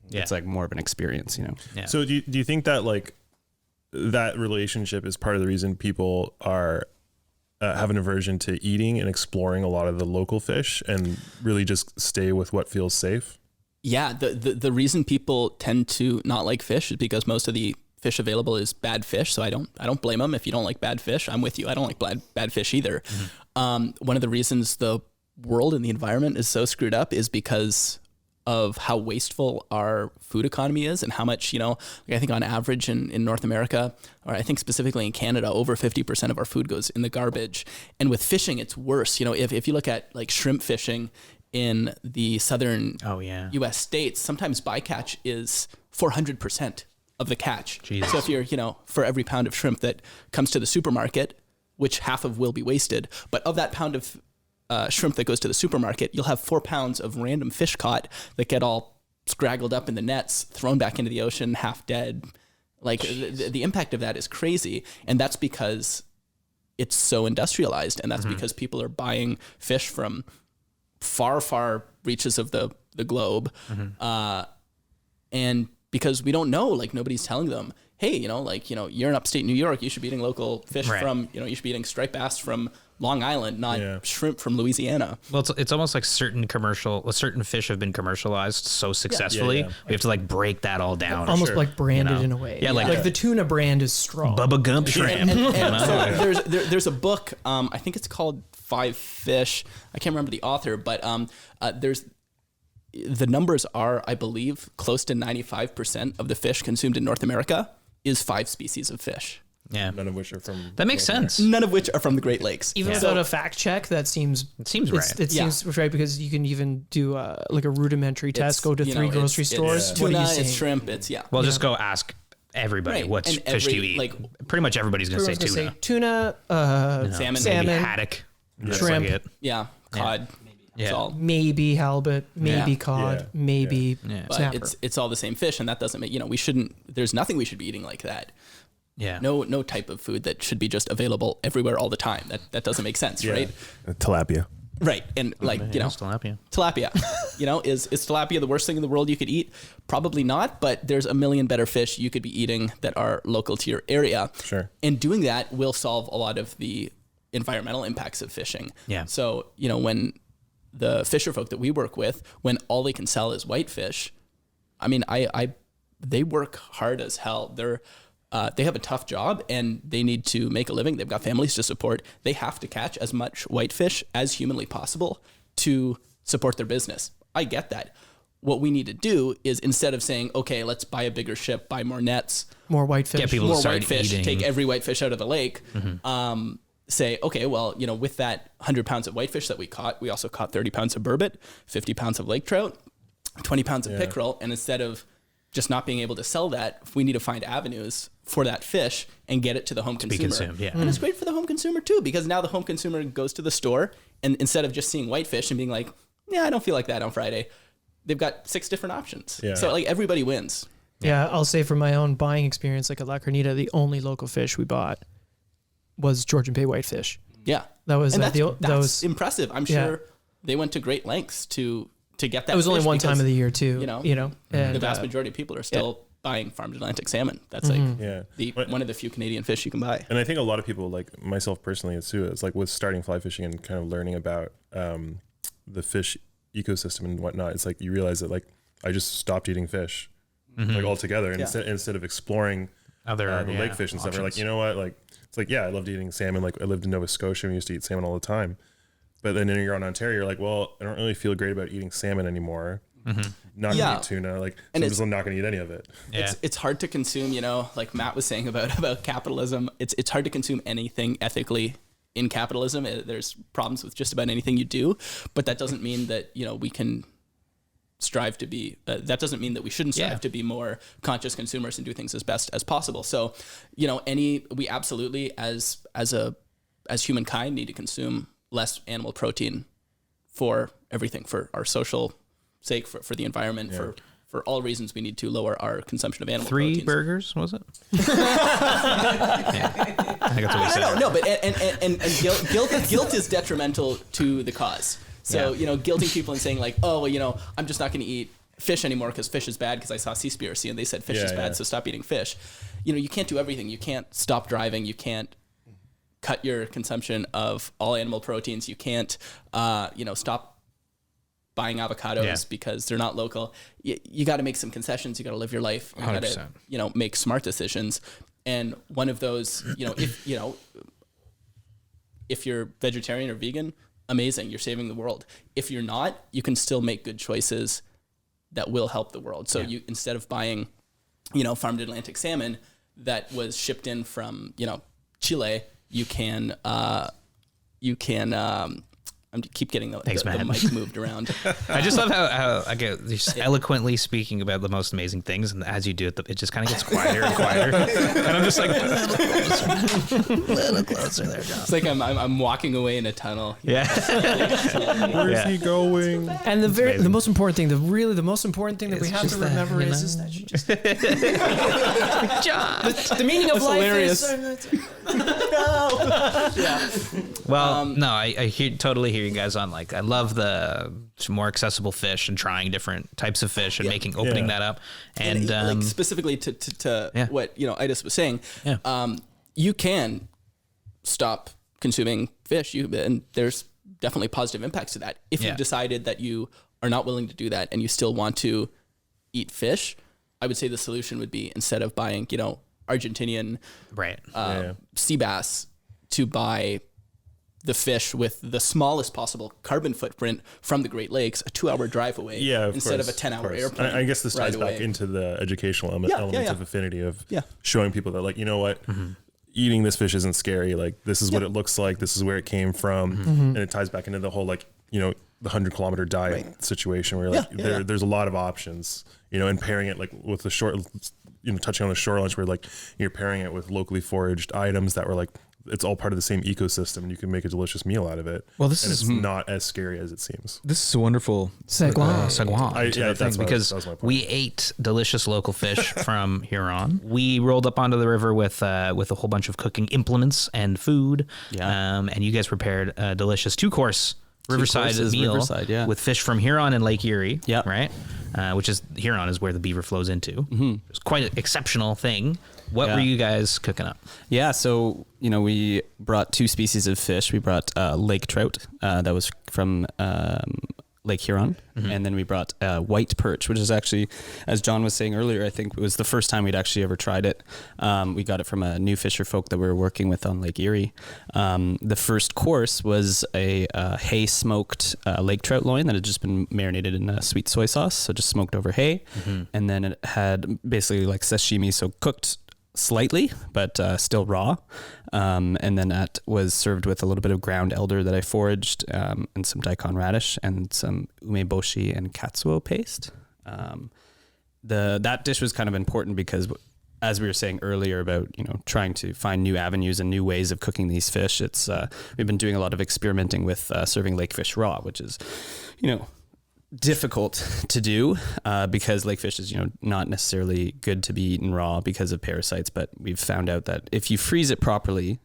Yeah. It's like more of an experience, you know? Yeah. So do you think that like that relationship is part of the reason people are have an aversion to eating and exploring a lot of the local fish and really just stay with what feels safe? Yeah, the reason people tend to not like fish is because most of the fish available is bad fish. So I don't blame them if you don't like bad fish. I'm with you. I don't like bad fish either. One of the reasons the world and the environment is so screwed up is because of how wasteful our food economy is, and how much, you know, like I think on average in North America, or I think specifically in Canada, over 50% of our food goes in the garbage. And with fishing, it's worse. You know, if you look at like shrimp fishing in the southern U.S. states, sometimes bycatch is 400% of the catch. Jesus. So if you're, you know, for every pound of shrimp that comes to the supermarket, which half of will be wasted, but of that pound of shrimp that goes to the supermarket, you'll have 4 pounds of random fish caught that get all scraggled up in the nets, thrown back into the ocean, half dead. Like the impact of that is crazy. And that's because it's so industrialized. And that's because people are buying fish from far reaches of the globe. And because we don't know, like nobody's telling them, hey, you know, like, you know, you're in upstate New York, you should be eating local fish from, you know, you should be eating striped bass from Long Island, not shrimp from Louisiana. Well, it's almost like certain fish have been commercialized so successfully. We have to like break that all down. Almost like branded, you know, in a way. Yeah, like the tuna brand is strong. Bubba Gump shrimp. And so there's a book, I think it's called 5 Fish. I can't remember the author, but the numbers are, I believe, close to 95% of the fish consumed in North America is 5 species of fish. Yeah, None of which are from. that makes sense. None of which are from the Great Lakes. Even without a fact check, that seems It seems right. It seems right, because you can even do like a rudimentary test. Go to 3 grocery stores. What Tuna, are you saying? it's shrimp, it's Well, just go ask everybody. Right. What And fish do you eat? like, pretty much everybody's going to say tuna. Tuna, salmon, salmon, Maybe haddock. That's shrimp. like it. yeah, cod. It's Yeah. all, maybe halibut, maybe Yeah. cod, Yeah. maybe Yeah. but snapper. it's all the same fish, and that doesn't make, we shouldn't. There's nothing we should be eating like that. Yeah. No type of food that should be just available everywhere all the time. That doesn't make sense, right? Tilapia. Right. And like, Tilapia. tilapia, is tilapia the worst thing in the world you could eat? Probably not, but there's a million better fish you could be eating that are local to your area. Sure. And doing that will solve a lot of the environmental impacts of fishing. Yeah. So, when the fisher folk that we work with, when all they can sell is whitefish, I mean, they work hard as hell. They have a tough job and they need to make a living. They've got families to support. They have to catch as much whitefish as humanly possible to support their business. I get that. What we need to do is, instead of saying, okay, let's buy a bigger ship, buy more nets, more whitefish. Get people to more start whitefish, eating. take every whitefish out of the lake, say, okay, well, with that 100 pounds of whitefish that we caught, we also caught 30 pounds of burbot, 50 pounds of lake trout, 20 pounds of pickerel. And instead of just not being able to sell that, we need to find avenues for that fish and get it to the home consumer. consumed, yeah. And it's great for the home consumer too, because now the home consumer goes to the store, and instead of just seeing whitefish and being like, yeah, I don't feel like that on Friday, they've got 6 different options. Yeah. So like everybody wins. Yeah, I'll say from my own buying experience, like at La Carnita, the only local fish we bought was Georgian Bay whitefish. Yeah. That was and that that's impressive. I'm Yeah. sure they went to great lengths to get that. It was only fish one time because, of the year too. And the vast majority of people are still buying farmed Atlantic salmon. That's like one of the few Canadian fish you can buy. And I think a lot of people, like myself personally, too, it's like with starting fly fishing and kind of learning about the fish ecosystem and whatnot. It's like you realize that like I just stopped eating fish like altogether, and instead of exploring Other the lake fish and stuff, we're like, you know what, like it's like I loved eating salmon. Like I lived in Nova Scotia, and we used to eat salmon all the time. But then when you're on Ontario, you're like, well, I don't really feel great about eating salmon anymore. Not gonna eat tuna, like, so I'm just not gonna eat any of it. Yeah. It's hard to consume, like Matt was saying about capitalism. It's hard to consume anything ethically in capitalism. There's problems with just about anything you do, but that doesn't mean that we can strive to be. That doesn't mean that we shouldn't strive to be more conscious consumers and do things as best as possible. So, we absolutely as humankind need to consume less animal protein for everything, for our social sake, for the environment, for all reasons. We need to lower our consumption of animal 3 proteins. burgers, was it? I think that's what we said. No, but and guilt is detrimental to the cause. So, guilting people and saying like, oh, well, I'm just not going to eat fish anymore because fish is bad because I saw Seaspiracy and they said fish is bad, so stop eating fish. You can't do everything. You can't stop driving. You can't cut your consumption of all animal proteins. You can't, stop buying avocados because they're not local. You got to make some concessions. You got to live your life. You got to, make smart decisions. And one of those, if you're vegetarian or vegan, amazing, you're saving the world. If you're not, you can still make good choices that will help the world. So you, instead of buying, farmed Atlantic salmon that was shipped in from, Chile, you can I keep getting the mic moved around. I just love how I get just eloquently speaking about the most amazing things, and as you do it, it just kind of gets quieter and quieter. And I'm just like a little closer there, John. It's like I'm walking away in a tunnel. Yeah. Where's he going? And the most important thing, the most important thing that we have to remember is that you just John. the meaning of life hilarious. is Well, no, I totally hear you guys on like I love the more accessible fish and trying different types of fish and opening that up. And like specifically to what Itis was saying, you can stop consuming fish. And there's definitely positive impacts to that. If you've decided that you are not willing to do that and you still want to eat fish, I would say the solution would be, instead of buying Argentinian sea bass, to buy the fish with the smallest possible carbon footprint from the Great Lakes, a 2-hour drive away, instead of a 10-hour airplane. I guess this ties back away. into the educational elements of Affinity, of showing people that, like, you know what, eating this fish isn't scary. Like, this is what it looks like. This is where it came from. And it ties back into the whole, like, the 100-kilometer diet situation where like there's a lot of options, and pairing it like with the short, touching on the shore lunch where like you're pairing it with locally foraged items that were like, it's all part of the same ecosystem and you can make a delicious meal out of it. Well, it's not as scary as it seems. This is a wonderful That's because that was my point. we ate delicious local fish from Huron. We rolled up onto the river with a whole bunch of cooking implements and food. Yeah. And you guys prepared a delicious 2-course Riverside meal with fish from Huron and Lake Erie. Yeah. Right. Which is Huron is where the Beaver flows into. It's quite an exceptional thing. What were you guys cooking up? Yeah, so we brought 2 species of fish. We brought lake trout that was from Lake Huron, and then we brought white perch, which is actually, as John was saying earlier, I think it was the first time we'd actually ever tried it. We got it from a new fisher folk that we were working with on Lake Erie. The first course was a hay smoked lake trout loin that had just been marinated in sweet soy sauce, so just smoked over hay, and then it had basically like sashimi, so cooked slightly, but still raw. And then that was served with a little bit of ground elder that I foraged, and some daikon radish and some umeboshi and katsuo paste. That dish was kind of important because, as we were saying earlier about, trying to find new avenues and new ways of cooking these fish, it's we've been doing a lot of experimenting with serving lake fish raw, which is, difficult to do because lake fish is not necessarily good to be eaten raw because of parasites, but we've found out that if you freeze it properly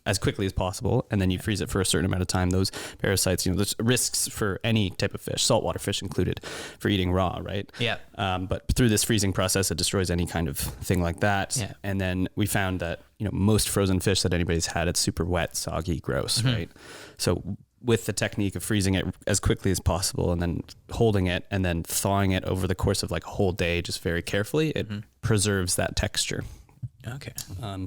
as quickly as possible and then you freeze it for a certain amount of time, those parasites, there's risks for any type of fish, saltwater fish included, for eating raw, right? But through this freezing process it destroys any kind of thing like that. And then we found that most frozen fish that anybody's had, it's super wet, soggy, gross, right? So with the technique of freezing it as quickly as possible and then holding it and then thawing it over the course of like a whole day, just very carefully, it preserves that texture. Okay.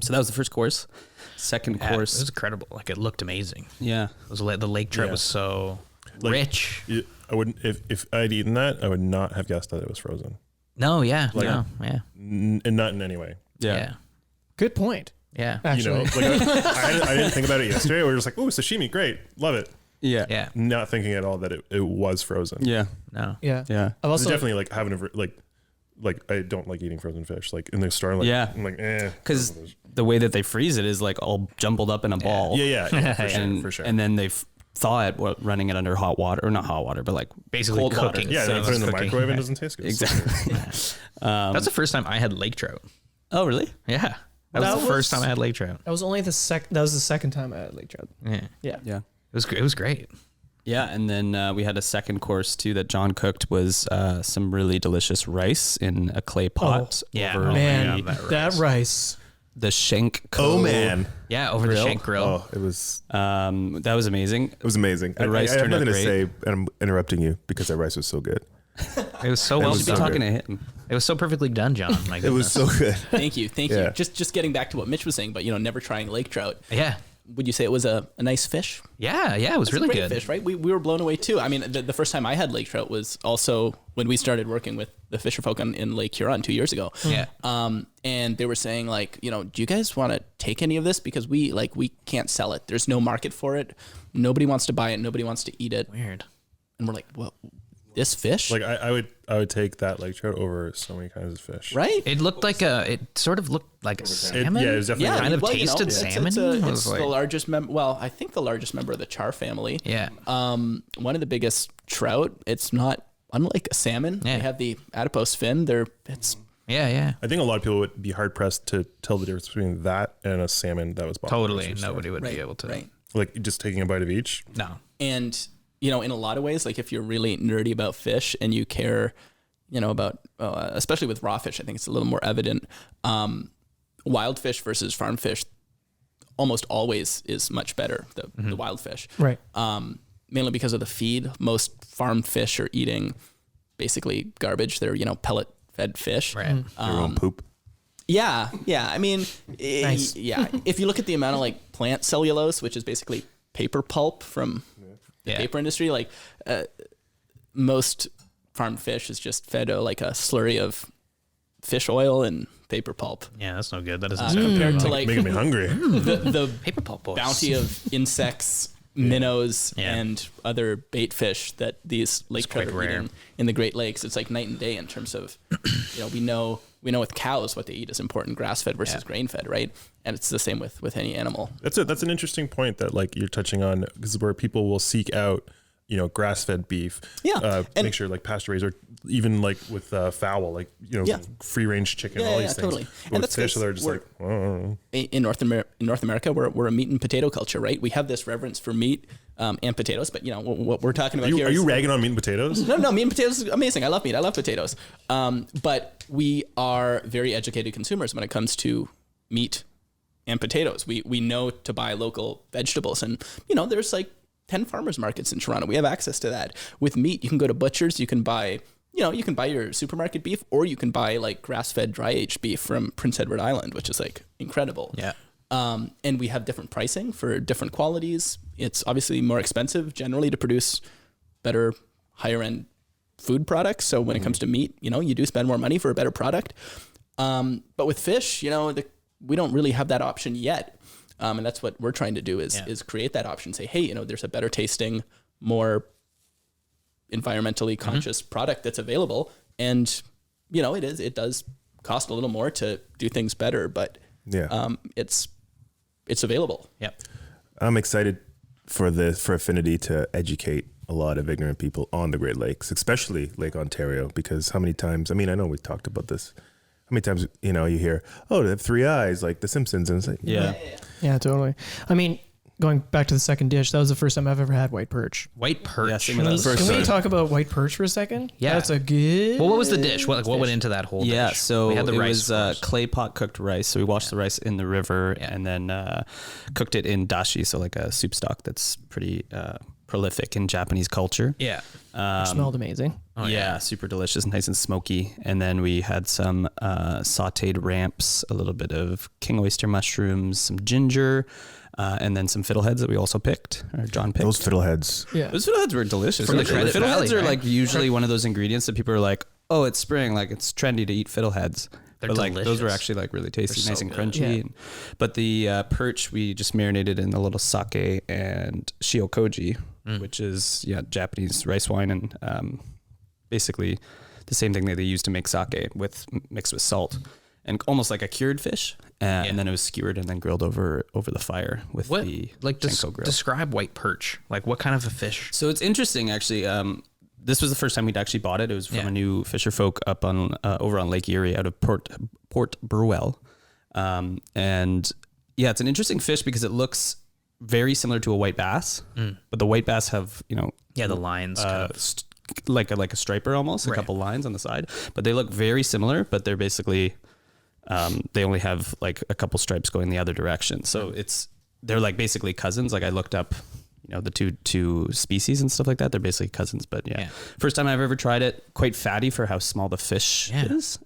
So that was the first course. Second course. It was incredible. Like it looked amazing. Yeah. It was the lake trout was so rich. I wouldn't, if I'd eaten that, I would not have guessed that it was frozen. No. Yeah. And not in any way. Yeah. Good point. Yeah. Actually. I didn't think about it yesterday. We were just like, oh, sashimi, great. Love it. Yeah. Yeah. Not thinking at all that it was frozen. Yeah. No. Yeah. Yeah. I've also Definitely like having a, like I don't like eating frozen fish. Like in the store, I'm like, because the way that they freeze it is like all jumbled up in a ball. Yeah, for sure. And then they thaw it, running it under hot water, or not hot water, but like basically cold cooking. water. Yeah, So they put it in the cooking. microwave and it doesn't taste good. Exactly. That's the first time I had lake trout. Oh, really? Yeah. That was the first time I had lake trout. that was only the second time I had lake trout. Yeah. Yeah. Yeah. It was great. Yeah, and then we had a second course too that John cooked was some really delicious rice in a clay pot. yeah. Over Oh, Man, that that rice. the SCHENK. Oh man, Yeah, over the SCHENK grill. oh it was that was amazing. amazing. The rice I have turned out nothing to great. say, and I'm interrupting you because that rice was so good. It was so well was Should be so done. talking good. to him. It was so perfectly done, John. My It was goodness. so good. Thank you. Yeah. Just getting back to what Mitch was saying, but never trying lake trout. Yeah. Would you say it was a nice fish? Yeah. It was It's a really great good. fish, right? We were blown away too. I mean, the first time I had lake trout was also when we started working with the fisher folk in Lake Huron 2 years ago. Yeah. And they were saying like, do you guys want to take any of this? Because we can't sell it. There's no market for it. Nobody wants to buy it. Nobody wants to eat it. Weird. And we're like, what? This fish? Like I would take that lake trout over so many kinds of fish. Right? It looked like it sort of looked like a salmon. yeah, it was definitely kind of well, tasted it's salmon. It's It was like- the largest I think the largest member of the char family. Yeah. One of the biggest trout. It's not unlike a salmon. Yeah. They have the adipose fin. Yeah. I think a lot of people would be hard pressed to tell the difference between that and a salmon that was bought. Totally. Nobody would be able to. Right. Like just taking a bite of each. No. And in a lot of ways, like if you're really nerdy about fish and you care, about especially with raw fish, I think it's a little more evident. Wild fish versus farm fish almost always is much better. The wild fish, Right. mainly because of the feed. Most farm fish are eating basically garbage. They're pellet fed fish. Right. Your own poop. Yeah. I mean, Nice. yeah. If you look at the amount of like plant cellulose, which is basically paper pulp from the Yeah. paper industry, like most farmed fish is just fed like a slurry of fish oil and paper pulp. Yeah, that's no good. That doesn't sound Compared good. to like Making me hungry. the paper pulp boys. bounty of insects minnows Yeah. and other bait fish that these lake trout quite are rare. eating in the Great Lakes. It's like night and day in terms of, we know with cows what they eat is important, grass-fed versus grain-fed, right? And it's the same with any animal. That's an interesting point that like you're touching on. This is where people will seek out, grass-fed beef. Yeah. And make sure like pasture raised, or even like with fowl, like free-range chicken, all these things. Totally. But And with that's fish, 'cause they're just like, oh. in North America, we're a meat and potato culture, right? We have this reverence for meat and potatoes, but what we're talking about here. Are you ragging on meat and potatoes? No, meat and potatoes is amazing. I love meat. I love potatoes. But we are very educated consumers when it comes to meat and potatoes. We know to buy local vegetables, and there's like 10 farmers markets in Toronto. We have access to that. With meat, you can go to butchers. You can buy your supermarket beef, or you can buy like grass-fed, dry-aged beef from Prince Edward Island, which is like incredible. Yeah. And we have different pricing for different qualities. It's obviously more expensive generally to produce better, higher-end food products. So when it comes to meat, you do spend more money for a better product. But with fish, we don't really have that option yet. And that's what we're trying to do is create that option. Say, hey, there's a better tasting, more environmentally conscious product that's available. And, it does cost a little more to do things better, but it's available. Yep. I'm excited for Affinity to educate a lot of ignorant people on the Great Lakes, especially Lake Ontario, because how many times, I know we talked about this, how many times, you hear, oh, they have three eyes, like The Simpsons, and it's like, Yeah, totally. I mean, going back to the second dish, that was the first time I've ever had white perch. White perch. Yeah, same with us. Can we talk about white perch for a second? Yeah. That's a good... Well, what was the dish? What went into that whole Yeah, dish? so we had the it rice was clay pot cooked rice. So we washed the rice in the river and then cooked it in dashi, so like a soup stock that's pretty prolific in Japanese culture. Yeah. Which smelled amazing. Oh, yeah, super delicious, nice and smoky. And then we had some sauteed ramps, a little bit of king oyster mushrooms, some ginger, and then some fiddleheads that we also picked, or John picked. those fiddleheads. Yeah. Those fiddleheads were delicious. From the Credit fiddleheads Valley, are right? like usually one of those ingredients that people are like, oh, it's spring, like it's trendy to eat fiddleheads. They're But like those were delicious. actually like really tasty, They're nice so and good. crunchy. Yeah. But the perch we just marinated in a little sake and shiokoji, which is Japanese rice wine, and basically the same thing that they use to make sake mixed with salt, and almost like a cured fish. And then it was skewered and then grilled over the fire with What? the Like, SCHENK grill. describe white perch. Like, what kind of a fish? So it's interesting, actually. This was the first time we'd actually bought it. It was from a new fisher folk up on over on Lake Erie, out of Port Burwell, and it's an interesting fish because it looks very similar to a white bass, but the white bass have the lines. Kind of. like a striper almost, a couple lines on the side, but they look very similar. But they're basically they only have like a couple stripes going the other direction. So they're like basically cousins. Like I looked up, the two species and stuff like that. They're basically cousins. But first time I've ever tried it. Quite fatty for how small the fish is.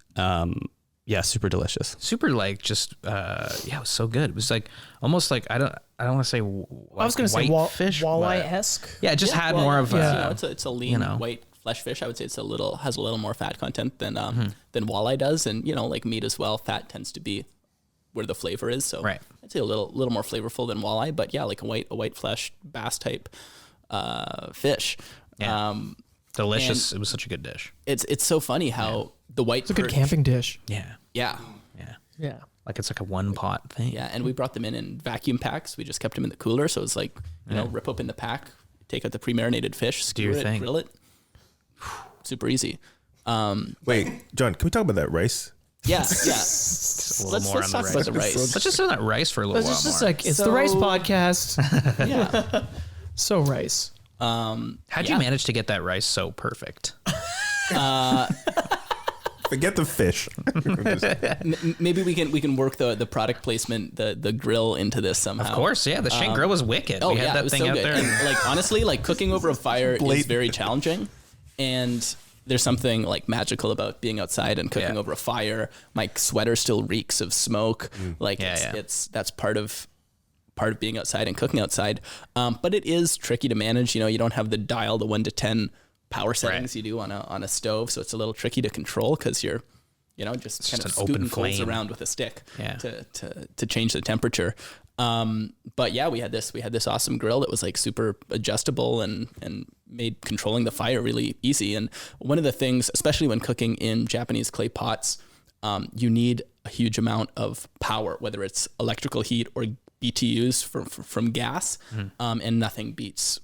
Super delicious. Super like just it was so good. It was like almost like I don't want to say I was going to say white fish, walleye-esque. Yeah, it just had more of a it's a lean white flesh fish. I would say has a little more fat content than walleye does, and like meat as well. Fat tends to be where the flavor is. So I'd say a little more flavorful than walleye, but like a white flesh bass type fish. Yeah. Delicious. It was such a good dish. It's so funny how the white It's a good camping dish. Yeah. Yeah. Yeah. Like it's like a one pot thing. Yeah, and we brought them in vacuum packs. We just kept them in the cooler, so it's like rip open the pack, take out the pre-marinated fish, skewer it, thing. grill it. Super easy. Wait, John, can we talk about that rice? Yeah. Just a little more Let's on talk the about the rice. Let's just do that rice for a little It's while just more. like, it's the rice podcast. Yeah. So rice. How'd you manage to get that rice so perfect? Forget the fish. Maybe we can work the product placement, the grill into this somehow. Of course, yeah. The SCHENK grill was wicked. Oh We had yeah, that it was thing so out good. there. And like honestly, like cooking over a fire is very challenging, and there's something like magical about being outside and cooking over a fire. My sweater still reeks of smoke. Like that's part of being outside and cooking outside. But it is tricky to manage. You don't have the 1 to 10 power settings you do on a stove, so it's a little tricky to control because you're just kind of an open scooting coals flame. around with a stick Yeah. to change the temperature. But yeah, we had this awesome grill that was like super adjustable and made controlling the fire really easy. And one of the things, especially when cooking in Japanese clay pots, you need a huge amount of power, whether it's electrical heat or BTUs from gas. And nothing beats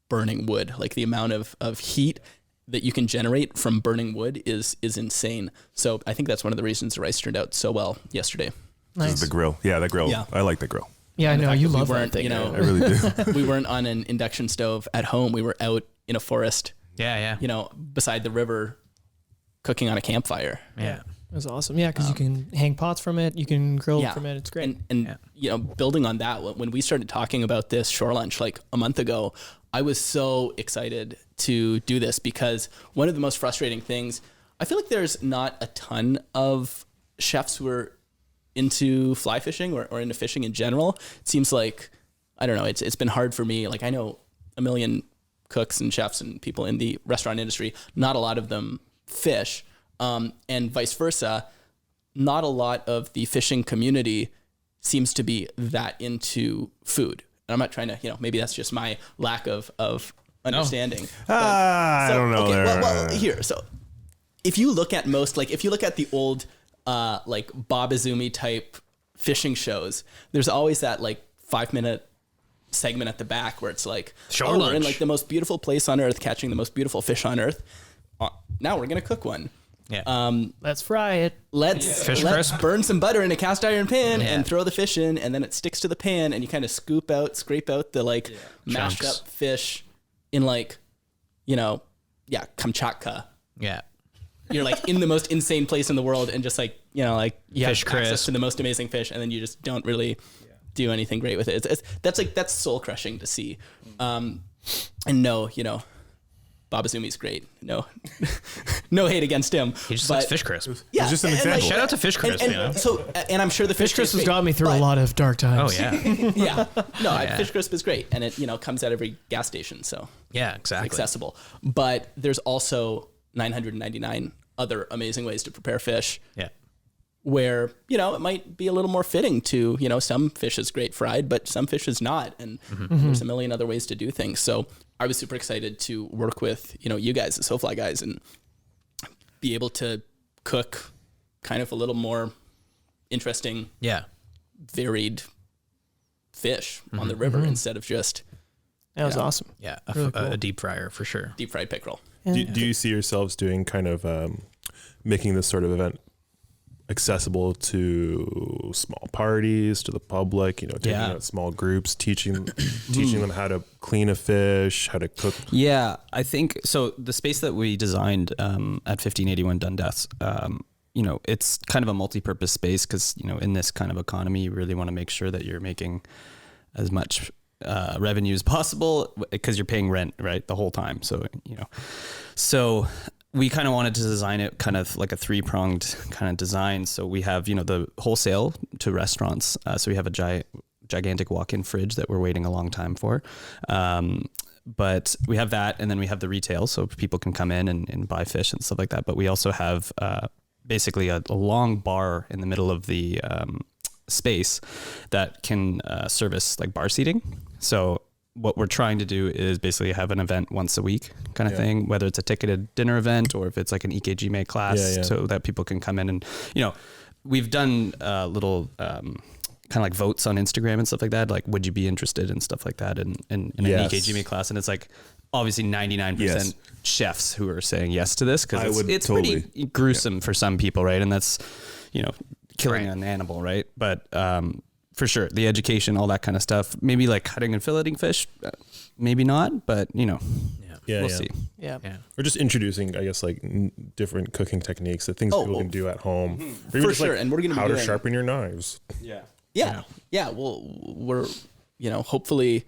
burning wood. Like the amount of heat that you can generate from burning wood is insane. So I think that's one of the reasons the rice turned out so well yesterday. This is the grill. Yeah, that grill. Yeah. I like the grill. Yeah, I know you love that weren't, thing. you know, I really do. we weren't on an induction stove at home. We were out in a forest, Yeah. you know, beside the river, cooking on a campfire. Yeah. It was awesome. Yeah, because you can hang pots from it. You can grill from it. It's great. And you know, building on that, when we started talking about this shore lunch like a month ago, I was so excited to do this because one of the most frustrating things, I feel like there's not a ton of chefs who are into fly fishing or into fishing in general. It seems like, I don't know, it's been hard for me. Like I know a million cooks and chefs and people in the restaurant industry, not a lot of them fish. And vice versa, not a lot of the fishing community seems to be that into food. And I'm not trying to, you know, maybe that's just my lack of understanding. I don't know. Okay, well, here. So if you look at the old, like Bob Izumi type fishing shows, there's always that like 5-minute segment at the back where it's like, Shore we're in lunch. like the most beautiful place on earth, catching the most beautiful fish on earth. Now we're going to cook one. Yeah. Let's fry it. Let's crisp. burn some butter in a cast iron pan and throw the fish in, and then it sticks to the pan, and you kind of scrape out the like mashed Chunks. up fish in like, you know, Kamchatka. Yeah. You're like in the most insane place in the world, and just like, you know, like you Fish have access crisp. to the most amazing fish, and then you just don't really do anything great with it. That's soul crushing to see. And no, you know, Bob Izumi's great. No, no hate against him. He just likes fish crisp. Yeah, It's just an and, example. Shout out to Fish Crisp, And, you know? so, and I'm sure the Fish crisp has is got me great, through a but- lot of dark times. Oh, yeah. Yeah, no, Fish Crisp is great, and it, you know, comes at every gas station, so Yeah, exactly. accessible. But there's also 999 other amazing ways to prepare fish, Yeah. where, you know, it might be a little more fitting to, you know, some fish is great fried, but some fish is not, and there's a million other ways to do things. So I was super excited to work with, you know, you guys, the SoFly guys, and be able to cook kind of a little more interesting, Yeah. varied fish on the river instead of just That was awesome. Yeah. Really cool. A deep fryer for sure. deep fried pickerel. Do you see yourselves doing kind of making this sort of event accessible to small parties, to the public, you know, taking out small groups, teaching them how to clean a fish, how to cook? Yeah, I think so. The space that we designed at 1581 Dundas, you know, it's kind of a multi-purpose space because, you know, in this kind of economy, you really want to make sure that you're making as much revenue as possible because you're paying rent, right, the whole time. So, you know, so we kind of wanted to design it kind of like a 3-pronged kind of design. So we have, you know, the wholesale to restaurants. So we have a gigantic walk-in fridge that we're waiting a long time for. But we have that, and then we have the retail, so people can come in and buy fish and stuff like that. But we also have basically a long bar in the middle of the space that can service like bar seating. So what we're trying to do is basically have an event once a week kind of thing, whether it's a ticketed dinner event or if it's like an EKG class, so that people can come in and, you know, we've done little kind of like votes on Instagram and stuff like that. Like, would you be interested in stuff like that in an EKG class? And it's like obviously 99% chefs who are saying yes to this because it's pretty gruesome for some people, right? And that's, you know, killing an animal, right? But for sure, the education, all that kind of stuff. Maybe like cutting and filleting fish, maybe not, but you know, we'll see. Yeah. Or just introducing, I guess, like different cooking techniques, the things people can do at home. Or even For just, sure, like, and we're going to be how to doing- sharpen your knives. Yeah. Well, we're, you know, hopefully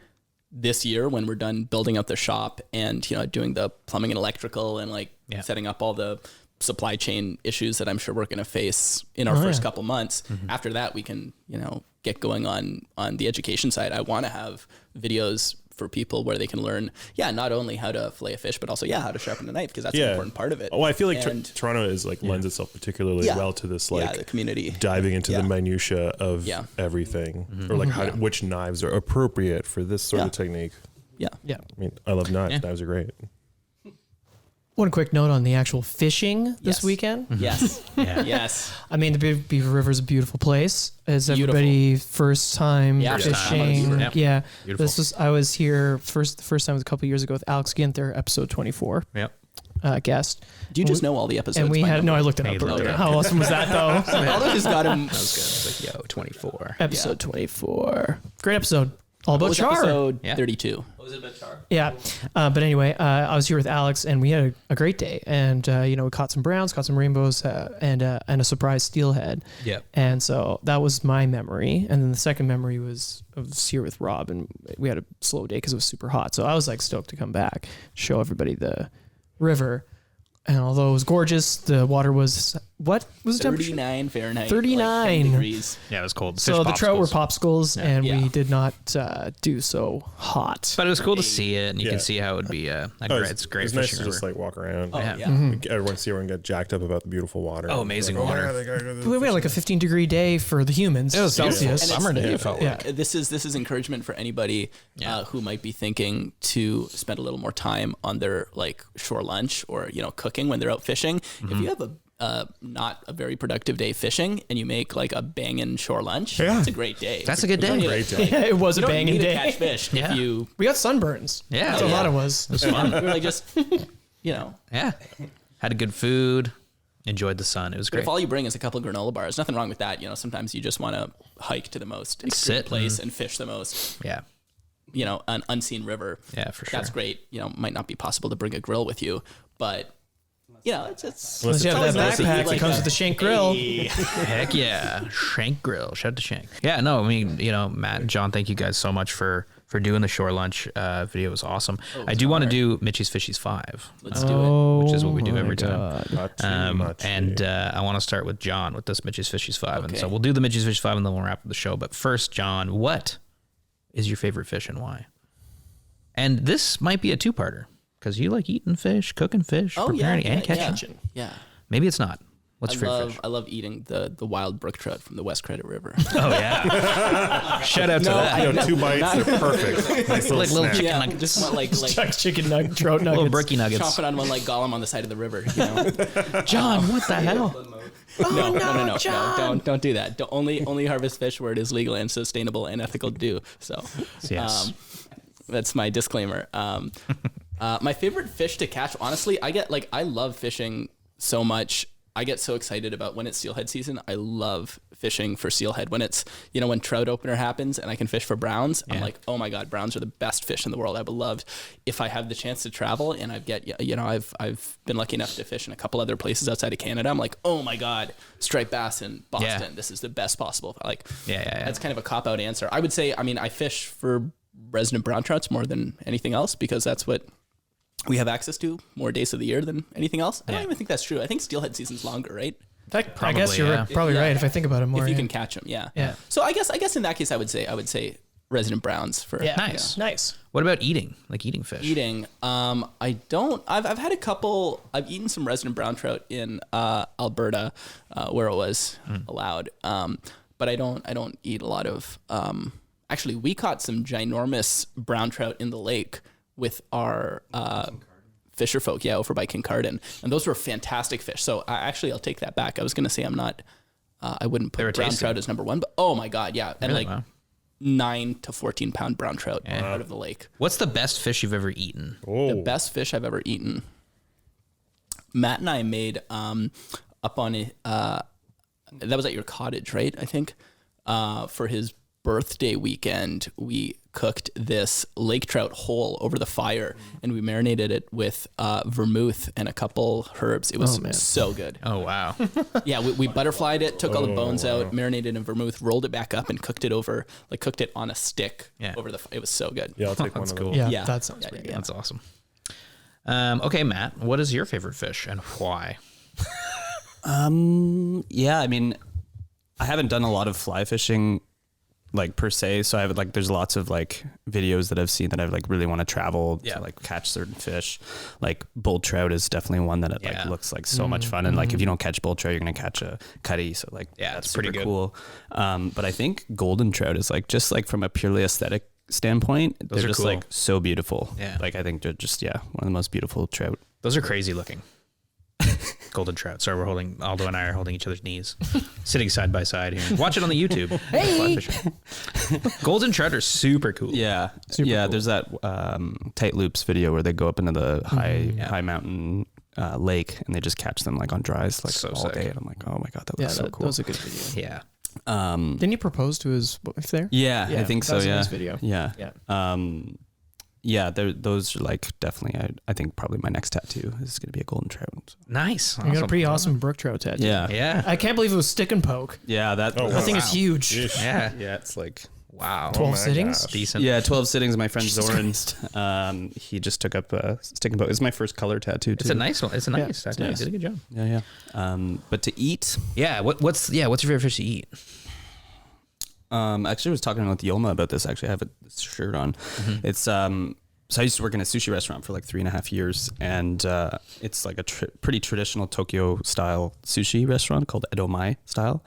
this year when we're done building up the shop and, you know, doing the plumbing and electrical and like setting up all the supply chain issues that I'm sure we're going to face in our first couple months. After that, we can, you know, get going on the education side. I want to have videos for people where they can learn, not only how to fillet a fish, but also, how to sharpen a knife, because that's an important part of it. Oh, I feel like And- Toronto is like lends itself particularly well to this, like the community. diving into the minutia of everything, or like which knives are appropriate for this sort of technique. Yeah. Yeah. I mean, I love knives. Knives are great. One quick note on the actual fishing this Yes. weekend. Yes. Yes. I mean, the Beaver River is a beautiful place. Is Beautiful. everybody first time Yeah, first time on fishing? Beaver. Yep. Yeah. Beautiful. I was here the first time was a couple years ago with Alex Ginther, episode 24. Yep. Guest. Do you just know all the episodes? And we by had number? I looked it Hey, up look earlier. it up. How awesome was that though? Although just got him. That was good. It's like, yo, 24. Episode 24. Great episode. All about What was char. episode Yeah. 32? Yeah. But anyway, I was here with Alex and we had a great day. And, we caught some browns, caught some rainbows, and a surprise steelhead. Yep. And so that was my memory. And then the second memory was here with Rob, and we had a slow day because it was super hot. So I was like stoked to come back, show everybody the river. And although it was gorgeous, the water was, what was the temperature? 39 Fahrenheit. 39. Like 10 degrees. Yeah, it was cold. So Fish the trout were popsicles. popsicles, and Yeah. we did not do so hot. But it was cool to see it, and you Yeah. can see how it would be it's great It's nice fishing to just river. like walk around. Oh, Yeah. yeah. Everyone get jacked up about the beautiful water. Oh, amazing Like, water. my God, they gotta go to the We had like a 15-degree day for the humans. It was Celsius. beautiful. Summer day, yeah. it felt Yeah. like. This is encouragement for anybody who might be thinking to spend a little more time on their like shore lunch or cooking when they're out fishing. If you have a not a very productive day fishing and you make like a banging shore lunch, it's a great day. That's a good day. Great day. Yeah, it was a You don't banging need to day. catch fish Yeah. if you We got sunburns. Yeah. That's Oh, a lot yeah. it was. It was fun. we were like just Yeah. Had a good food. Enjoyed the sun. It was But great. if all you bring is a couple of granola bars, nothing wrong with that. Sometimes you just want to hike to the most extreme sit place and fish the most, Yeah. an unseen river. Yeah, for sure. That's great. Might not be possible to bring a grill with you, but it's Unless you have always that nice to backpack eat that like comes that. with the SCHENK grill. Heck yeah. SCHENK Grill. Shout out to SCHENK. Yeah, no, I mean, Matt and Jon, thank you guys so much for doing the shore lunch video. It was awesome. I do want to do Mitchie's Fishies 5. Let's do Which is what we do every time. Not too much. And I want to start with Jon with this Mitchie's Fishies 5. And Okay. so we'll do the Mitchie's Fish 5 and then we'll wrap up the show. But first, Jon, what is your favorite fish and why? And this might be a two-parter because you like eating fish, cooking fish, preparing and catching. Yeah. Maybe it's not. What's your favorite fish? I love eating the wild brook trout from the West Credit River. Oh, yeah. Shout out to that. 2 bites, they're perfect. Nice little Like little snack. chicken Yeah, nuggets. just want like Chuck's chicken nugget, trout Little nuggets. brookie nuggets. chomping on one like Gollum on the side of the river. Jon, what the hell? No, don't do that. Only harvest fish where it is legal and sustainable and ethical to do. So, Yes. that's my disclaimer. My favorite fish to catch, honestly, I love fishing so much. I get so excited about when it's steelhead season. I love fishing for steelhead. When it's, when trout opener happens and I can fish for browns, I'm like, oh my God, browns are the best fish in the world. I would love if I have the chance to travel and I've been lucky enough to fish in a couple other places outside of Canada. I'm like, oh my God, striped bass in Boston. Yeah. This is the best possible. Yeah. That's kind of a cop out answer. I would say, I fish for resident brown trouts more than anything else because that's what we have access to more days of the year than anything else. I don't even think that's true. I think steelhead season's longer, right? I guess Probably, you're yeah. probably right if I think about it more. If you yeah. can catch them, yeah. Yeah. So I guess in that case, I would say resident browns for Yeah. Nice. Nice. What about eating? Like eating fish? eating. I don't. I've had a couple. I've eaten some resident brown trout in Alberta, where it was allowed. But I don't eat a lot of. Actually, we caught some ginormous brown trout in the lake with our fisher folk, over by Kincardine, and those were fantastic fish. So I'll take that back. I was going to say I'm not. I wouldn't They were put brown tasty. trout as number one, but oh my God, yeah, and Really? like Wow. 9 to 14 pound brown trout out of the lake. What's the best fish you've ever eaten? The best fish I've ever eaten. Matt and I made up on that was at your cottage, right? I think for his birthday weekend, we cooked this lake trout whole over the fire, and we marinated it with vermouth and a couple herbs. It was so good. Oh, wow. Yeah, we butterflied it, took all the bones out, marinated in vermouth, rolled it back up, and cooked it on a stick over the. It was so good. Yeah, I'll take one That's of cool. those. Yeah, Yeah. that sounds Yeah, pretty yeah, good. That's awesome. Okay, Matt, what is your favorite fish and why? Yeah, I haven't done a lot of fly fishing like per se. So I have like, there's lots of like videos that I've seen that I like really want to travel to like catch certain fish. Like bull trout is definitely one that it like looks like so much fun. And like if you don't catch bull trout, you're gonna catch a cutty. So like that's pretty cool. But I think golden trout is like just like from a purely aesthetic standpoint, they're just like so beautiful. Yeah, like I think they're just one of the most beautiful trout. Those are crazy looking. Golden trout. So we're holding, Aldo and I are holding each other's knees, sitting side by side here. Watch it on the YouTube. Hey! Golden trout are super cool. Yeah. Cool. There's that Tight Loops video where they go up into the high mountain lake and they just catch them like on dries like so all day. And I'm like, oh my God, that looks so cool. That was a good video. Yeah. Didn't he propose to his wife there? Yeah, I think so. That was yeah. a nice video. Yeah. Those are like definitely. I think probably my next tattoo is going to be a golden trout. So. Nice. You got a pretty awesome brook trout tattoo. Yeah. I can't believe it was stick and poke. Yeah, that thing is huge. Yeah. Yeah, it's like wow. 12 sittings. Gosh. Decent. Yeah, 12 sittings. My friend Zoran, he just took up stick and poke. It's my first color tattoo too. It's a nice one. It's a nice tattoo. Nice. You did a good job. Yeah. But to eat. Yeah. What's your favorite fish to eat? Actually, I was talking with Yoma about this. Actually, I have a shirt on. It's so I used to work in a sushi restaurant for like 3.5 years, and it's like a pretty traditional Tokyo style sushi restaurant called Edomai style.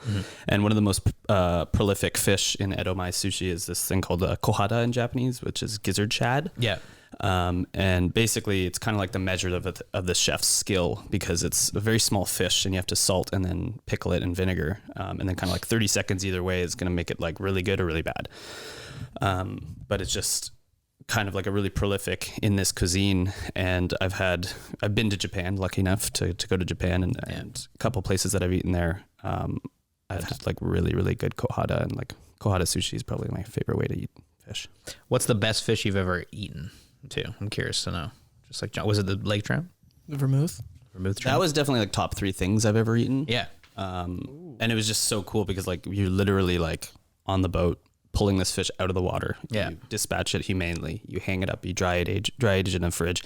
And one of the most prolific fish in Edomai sushi is this thing called kohada in Japanese, which is gizzard shad. Yeah. And basically it's kind of like the measure of the chef's skill, because it's a very small fish and you have to salt and then pickle it in vinegar. And then kind of like 30 seconds either way is going to make it like really good or really bad. But it's just kind of like a really prolific in this cuisine. And I've been to Japan, lucky enough to go to Japan, and a couple places that I've eaten there. I've had like really, really good kohada, and like kohada sushi is probably my favorite way to eat fish. What's the best fish you've ever eaten too? I'm curious to know. Just like John, was it the lake trout? The vermouth Trout? That was definitely like top 3 things I've ever eaten. Yeah. And it was just so cool because like you're literally like on the boat pulling this fish out of the water. Yeah. You dispatch it humanely. You hang it up, you dry age it in the fridge.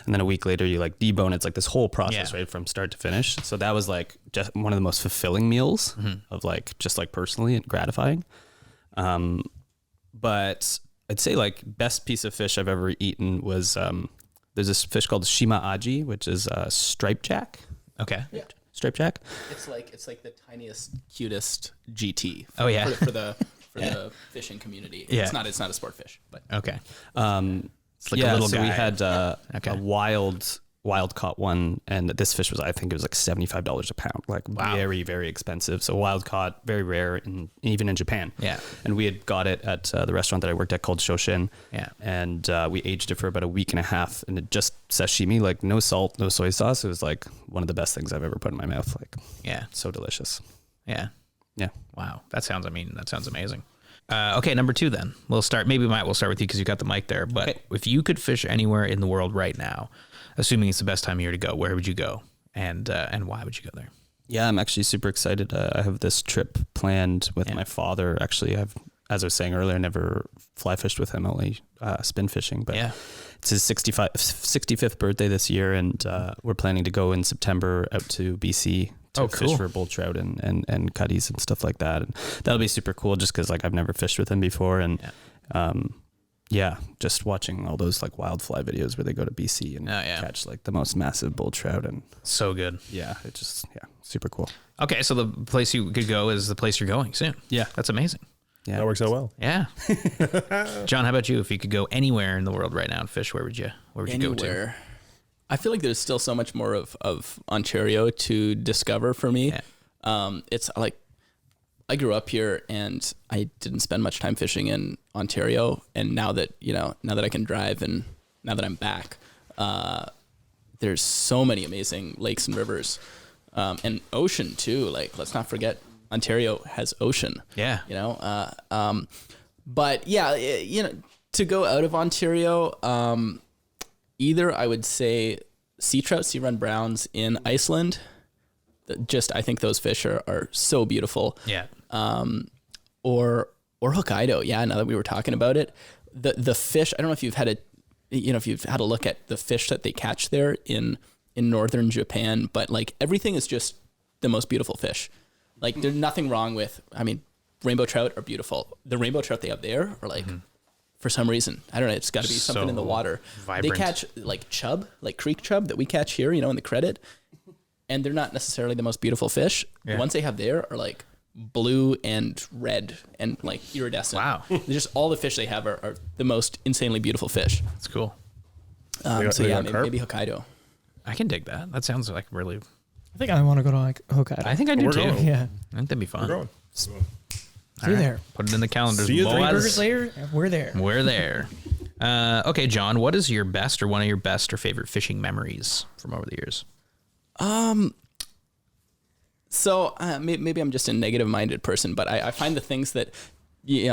And then a week later you like debone it. It's like this whole process, right, from start to finish. So that was like just one of the most fulfilling meals of like, just like personally and gratifying. But I'd say like best piece of fish I've ever eaten was, there's this fish called shima aji, which is striped jack. Okay. Yeah. Striped jack. It's like the tiniest, cutest GT. Oh, yeah. For the fishing community. Yeah. It's not a sport fish, but Okay. It's like a little guy. We had a wild caught one, and this fish was, I think it was like $75 a pound, like very, very expensive. So wild caught, very rare, even in Japan. Yeah. And we had got it at the restaurant that I worked at called SCHENK. Yeah. And we aged it for about a week and a half, and it just sashimi, like no salt, no soy sauce. It was like one of the best things I've ever put in my mouth. Like, so delicious. Yeah. Yeah. Wow. That sounds amazing. Okay, number 2 then. We'll start with you because you got the mic there. But if you could fish anywhere in the world right now, assuming it's the best time of year to go, where would you go, and why would you go there? Yeah, I'm actually super excited. I have this trip planned with my father. Actually, as I was saying earlier, I never fly fished with him, only spin fishing. But it's his 65th birthday this year, and we're planning to go in September out to BC to fish for bull trout and cutties and stuff like that. And that'll be super cool just because like I've never fished with him before. And just watching all those like wild fly videos where they go to BC and catch like the most massive bull trout, and so good. Yeah, it just super cool. Okay, so the place you could go is the place you're going soon. Yeah, that's amazing. Yeah, that works out well. Yeah. John, how about you? If you could go anywhere in the world right now and fish, where would you go to? I feel like there's still so much more of Ontario to discover for me. Yeah. It's like I grew up here and I didn't spend much time fishing in Ontario. And now that I can drive and now that I'm back, there's so many amazing lakes and rivers, and ocean too. Like, let's not forget Ontario has ocean. Yeah. But yeah, to go out of Ontario, either I would say sea trout, sea run browns in Iceland. I think those fish are so beautiful. Yeah. Or Hokkaido. Yeah. Now that we were talking about it, the fish, I don't know if you've had a look at the fish that they catch there in northern Japan, but like everything is just the most beautiful fish. Like there's nothing wrong with, rainbow trout are beautiful. The rainbow trout they have there are like, for some reason, I don't know, it's got to be something in the So water. vibrant. They catch like chub, like creek chub that we catch here, in the credit, and they're not necessarily the most beautiful fish. Yeah. The ones they have there are like blue and red and like iridescent. Wow. They're just all the fish they have are the most insanely beautiful fish. That's cool. So they yeah, got carp? maybe Hokkaido. I can dig that. That sounds like really. I think I want to go to like Hokkaido. I think I do We're too. going. yeah. I think that'd be fun. We're going. See you there. Put it in the calendars. See you there. boys. Burgers later. We're there. We're there. Okay, John, what is your best or one of your best or favorite fishing memories from over the years? So maybe I'm just a negative-minded person, but I find the things that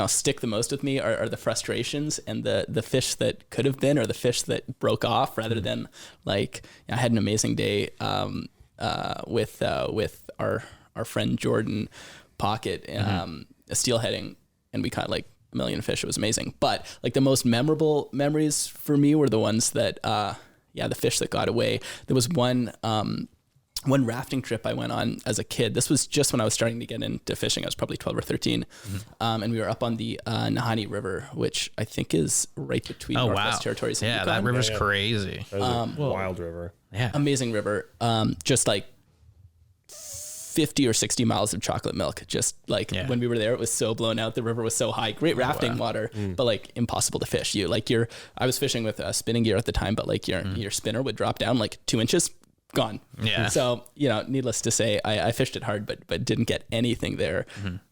stick the most with me are the frustrations and the fish that could have been, or the fish that broke off, rather than like I had an amazing day with our friend Jordan Pocket steelheading, and we caught like a million fish. It was amazing. But like the most memorable memories for me were the ones that the fish that got away. There was one rafting trip I went on as a kid. This was just when I was starting to get into fishing. I was probably 12 or 13. And we were up on the Nahanni River, which I think is right between Northwest Territories and Yeah, Yukon. that river's crazy. That was a wild river. Yeah. Amazing river. Just like 50 or 60 miles of chocolate milk. Just like when we were there, it was so blown out. The river was so high. Great rafting water, but like impossible to fish. I was fishing with spinning gear at the time, but like your spinner would drop down like 2 inches. Gone. Yeah. So, needless to say, I fished it hard, but didn't get anything there.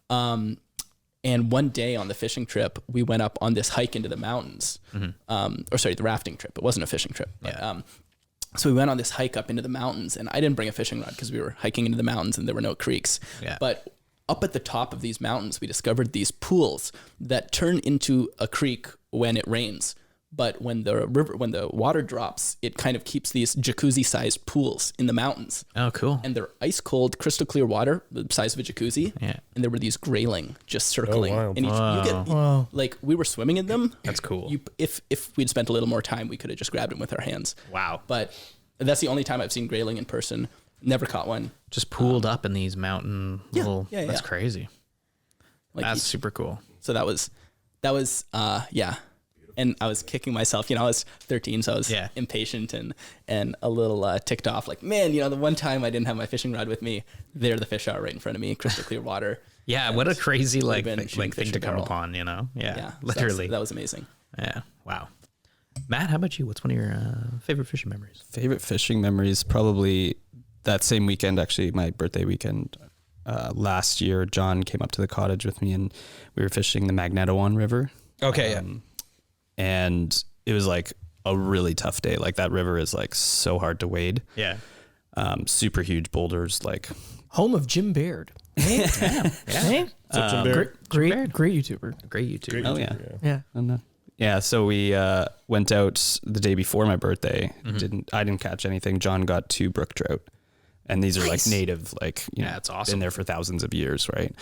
And one day on the fishing trip, we went up on this hike into the mountains. The rafting trip. It wasn't a fishing trip. But, so we went on this hike up into the mountains, and I didn't bring a fishing rod because we were hiking into the mountains and there were no creeks. Yeah. But up at the top of these mountains, we discovered these pools that turn into a creek when it rains. But when the water drops, it kind of keeps these jacuzzi-sized pools in the mountains. Oh, cool. And they're ice cold, crystal clear water, the size of a jacuzzi. Yeah. And there were these grayling just circling. wild. And you get like we were swimming in them. That's cool. If we'd spent a little more time, we could have just grabbed them with our hands. Wow. But that's the only time I've seen grayling in person. Never caught one. Just pooled up in these mountain little. yeah, That's yeah. crazy. Like That's super cool. So that was yeah. And I was kicking myself, I was 13, so I was impatient and a little ticked off. Like, man, the one time I didn't have my fishing rod with me, there the fish are right in front of me, crystal clear water. Yeah, what a crazy Would've been thing shooting fish to in come barrel. upon, Yeah, Yeah, literally. So that was amazing. Yeah, wow. Matt, how about you? What's one of your favorite fishing memories? Favorite fishing memories, probably that same weekend, actually my birthday weekend. Last year, John came up to the cottage with me and we were fishing the Magnetawan River. Okay, And it was like a really tough day. Like that river is like so hard to wade. Yeah. Super huge boulders. Like Home of Jim Baird. Hey? Hey? Great YouTuber. Great YouTube. oh yeah. Yeah. Yeah. So we went out the day before my birthday. I didn't catch anything. John got 2 brook trout. And these are like native, like, it's awesome. Been there for thousands of years. Right.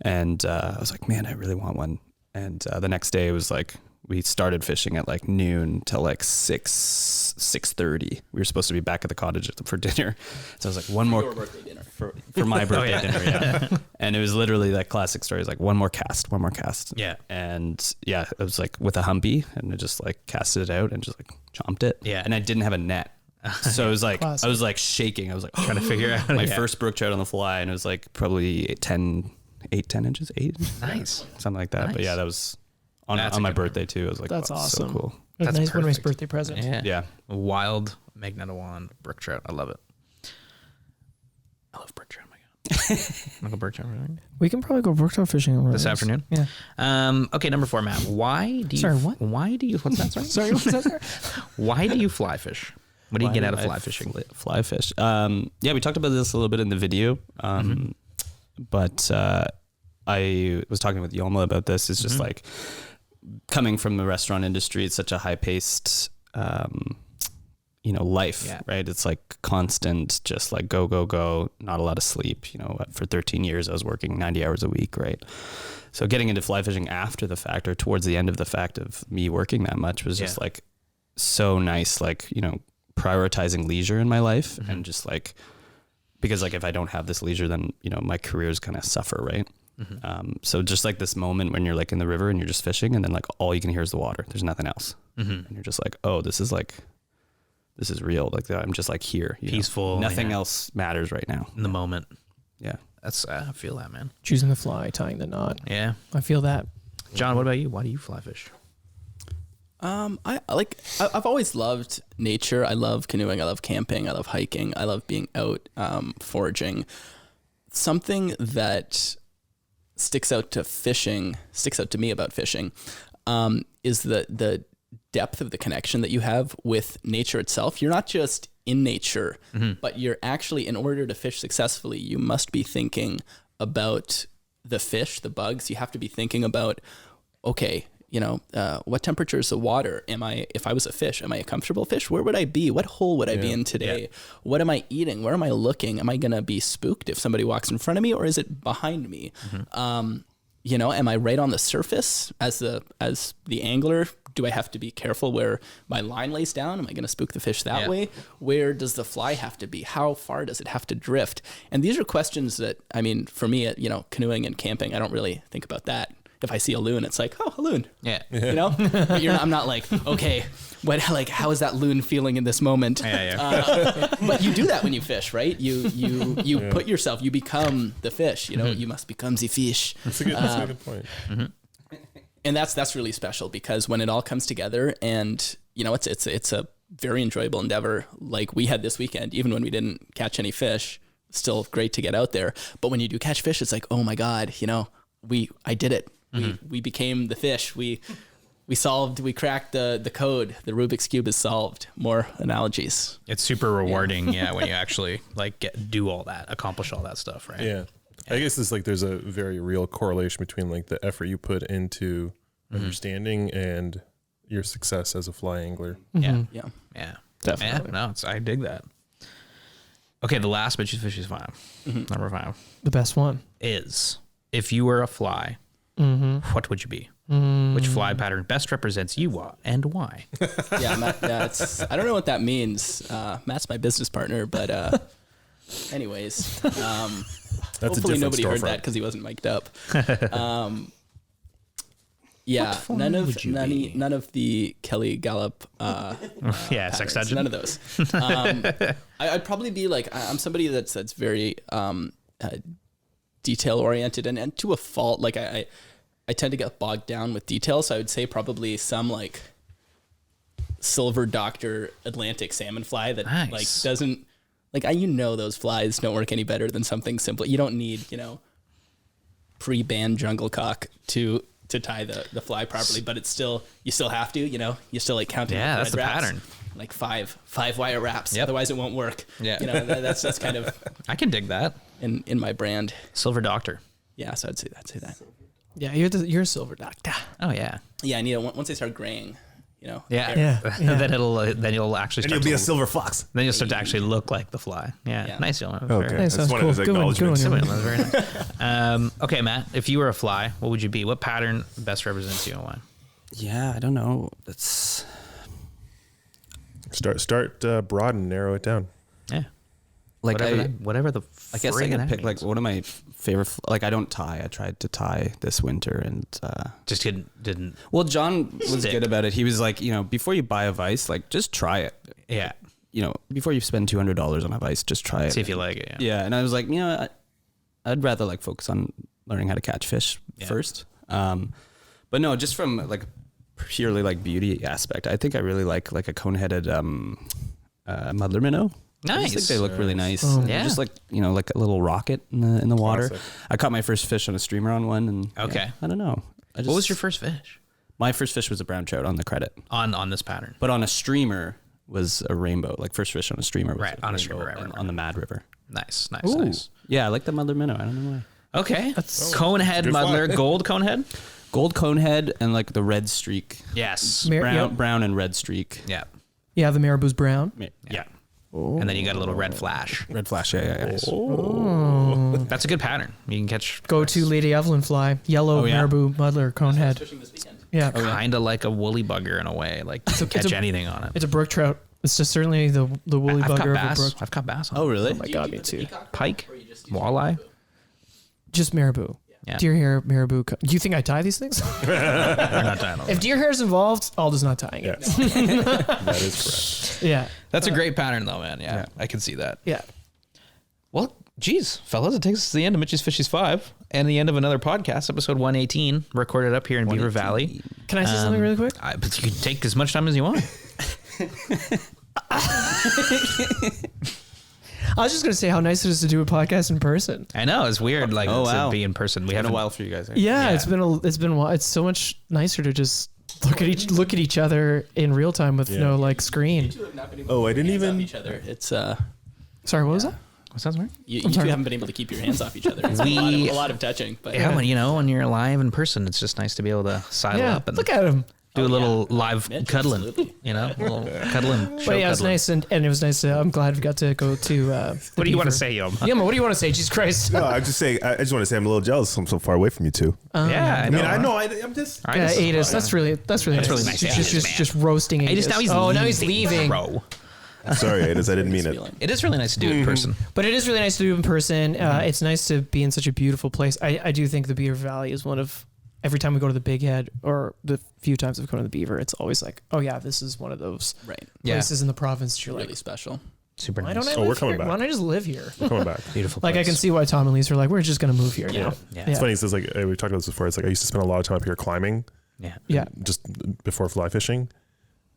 And I was like, man, I really want one. And the next day it was like, we started fishing at like noon till like 6:30. We were supposed to be back at the cottage for dinner. So I was like, one more birthday dinner. for my birthday dinner. Yeah. And it was literally that classic story. It's like one more cast. Yeah. And yeah, it was like with a humpy and I just like casted it out and just like chomped it. Yeah. And I didn't have a net. So it was like, Classic. I was like shaking. I was like Trying to figure out. my first brook trout on the fly. And it was like probably 10 inches, 8 inches. Nice. Something like that. But Nice. yeah, that was on That's a my good birthday too. I was like, That's wow, awesome. so cool. That's Nice, one of my perfect. birthday presents. Yeah. Yeah. Wild Magnetawan brook trout. I love it. I love brook trout. Oh my God. Wanna go brook trout fishing? We can probably go brook trout fishing This afternoon? Yeah. Okay, number 4, Matt. Why do you? Sorry, what? Why do you? What's that? Sorry. Sorry, what's that? Sorry? Why do you fly fish? What do you get out of fly fishing? Fly fish. Yeah, we talked about this a little bit in the video. But I was talking with Yoma about this. It's just like coming from the restaurant industry, it's such a high paced, life, right? It's like constant, just like go, not a lot of sleep. For 13 years, I was working 90 hours a week, right? So getting into fly fishing after the fact or towards the end of the fact of me working that much was just like so nice, like, prioritizing leisure in my life and just like, because like if I don't have this leisure, then, my career is going to suffer, right? So just like this moment when you're like in the river and you're just fishing, and then like all you can hear is the water. There's nothing else, and you're just like, oh, this is real. Like I'm just like here, Peaceful. Nothing else matters right now. In the moment. Yeah. That's I feel that, man. Choosing the fly, tying the knot. Yeah. I feel that. John, what about you? Why do you fly fish? I've always loved nature. I love canoeing. I love camping. I love hiking. I love being out, foraging. Something that sticks out to me about fishing, is the depth of the connection that you have with nature itself. You're not just in nature, but you're actually, in order to fish successfully, you must be thinking about the fish, the bugs. You have to be thinking about, okay, what temperature is the water? If I was a fish, am I a comfortable fish? Where would I be? What hole would I be in today? Yeah. What am I eating? Where am I looking? Am I going to be spooked if somebody walks in front of me, or is it behind me? Am I right on the surface as the angler? Do I have to be careful where my line lays down? Am I going to spook the fish that way? Where does the fly have to be? How far does it have to drift? And these are questions that, for me, canoeing and camping, I don't really think about that. If I see a loon, it's like, oh, a loon. Yeah. But I'm not like, okay, how is that loon feeling in this moment? But you do that when you fish, right? You put yourself, you become the fish, you must become the fish. That's a good point. And that's really special, because when it all comes together, and it's a very enjoyable endeavor. Like we had this weekend, even when we didn't catch any fish, still great to get out there. But when you do catch fish, it's like, oh my God, I did it. We became the fish. We cracked the code. The Rubik's Cube is solved. More analogies. It's super rewarding, when you actually do all that, accomplish all that stuff, right? Yeah. I guess it's like there's a very real correlation between like the effort you put into understanding and your success as a fly angler. Yeah. Yeah. Definitely. Yeah, no, I dig that. Okay, the last bitchy fish is 5. Number 5. The best one is, if you were a fly, what would you be? Which fly pattern best represents you and why? Matt, I don't know what that means. Matt's my business partner, but anyways, hopefully nobody heard that because he wasn't mic'd up. None of the Kelly Gallup. Sex dungeon. None of those. I'd probably be like, I'm somebody that's very detail oriented and to a fault. Like I tend to get bogged down with details. So I would say probably some like silver doctor Atlantic salmon fly that doesn't those flies don't work any better than something simple. You don't need pre-band jungle cock to tie the fly properly, but it's still, you still have to, you still like counting. Yeah, that's the wraps, pattern. Like five wire wraps. Yep. Otherwise it won't work. Yeah. That's kind of, I can dig that in my brand. Silver doctor. Yeah. So I'd say that. Yeah. You're a silver doctor. Oh yeah. Yeah. I need once they start graying, Yeah. Then you'll actually start And you'll be a silver fox. Then you'll start to actually look like the fly. Yeah. Nice. Okay. Nice, That's one cool. of his Good one, acknowledgements. good Very nice. Okay, Matt, if you were a fly, what would you be? What pattern best represents you and why? Yeah, I don't know. That's Start broad and narrow it down. Yeah. like whatever the I guess I can pick like one of my favorite. Like I don't tie. I tried to tie this winter and just didn't. Well, John was Stick. good about it. He was like, before you buy a vise, like just try it. Yeah. Before you spend $200 on a vise, just try it. See if you like it. Yeah. And I was like, I'd rather like focus on learning how to catch fish first. But no, just from like purely like beauty aspect, I think I really like a cone-headed muddler minnow. Nice. I just think they look really nice. Oh. And Yeah. just like like a little rocket in the water. Classic. I caught my first fish on a streamer on one, and Okay. I don't know. What was your first fish My first fish was a brown trout on the credit, on this pattern? but on a streamer was a rainbow. Like first fish on a streamer was Right, on a streamer, rainbow right. on the Mad River. Nice. Ooh. Yeah, I like the muddler minnow. I don't know why. Okay. Conehead good muddler, fly. gold conehead. Gold conehead and like the red streak, Yes. brown and red streak. Yeah. Yeah, the marabou's brown. Yeah. And then you got a little red flash. Red flash. Yeah. That's a good pattern. You can catch. Go to Lady Evelyn fly. Yellow marabou muddler conehead. Fishing this weekend. Yeah. Kind of like a woolly bugger in a way. Like you can catch anything on it. It's a brook trout. It's just certainly the woolly I've caught bugger of a bass. brook. I've caught bass on Oh it. really? Oh my god, me too. Pike, walleye. Just marabou. Yeah. Deer hair, marabou. Do you think I tie these things? We're not tying all If that. deer hair is involved, Aldo's not tying Yeah, it. that is correct. Yeah. That's a great pattern, though, man. Yeah, I can see that. Yeah. Well, geez, fellas, it takes us to the end of Mitch's Fishies 5 and the end of another podcast, episode 118, recorded up here in Beaver Valley. Can I say something really quick? But you can take as much time as you want. I was just going to say how nice it is to do a podcast in person. I know, it's weird, like, Oh, wow. to be in person. We Been a haven't while for you guys. Eh? Yeah, Yeah. it's been a while. It's so much nicer to just look at each other in real time with no like screen. Oh, I didn't even. Each other. It's Sorry, what was that? What's that, sorry? you two haven't been able to keep your hands off each other. It's been a lot of touching, but Yeah, when you're live in person, it's just nice to be able to sidle Yeah, up and look at him. do a little live Mitch, cuddling, absolutely. a little cuddling. But yeah, it was nice, and it was nice. I'm glad we got to go to. What do you want to say, Yom? Yeah, what do you want to say? Jesus Christ. No, I'm just saying. I just want to say I'm a little jealous. I'm so far away from you two. Yeah, I mean, I know. I'm just. Right, Yeah, Adis, that's really nice. really nice. Just roasting Adis. Just now he's now he's leaving. bro. Sorry, Adis, I didn't mean it. feeling. It is really nice to do it in person. But it is really nice to do in person. It's nice to be in such a beautiful place. I do think the Beaver Valley is one of. Every time we go to the Big Head, or the few times we've gone to the Beaver, it's always like, oh yeah, this is one of those right. places in the province. That you're Really like, special. Super why nice. don't I Oh, live we're coming here? back. Why don't I just live here? We're coming back. Beautiful Like I place. can see why Tom and Lisa are like, we're just gonna move here now. Yeah. It's funny. It's like we talked about this before. It's like I used to spend a lot of time up here climbing, Yeah. just before fly fishing. And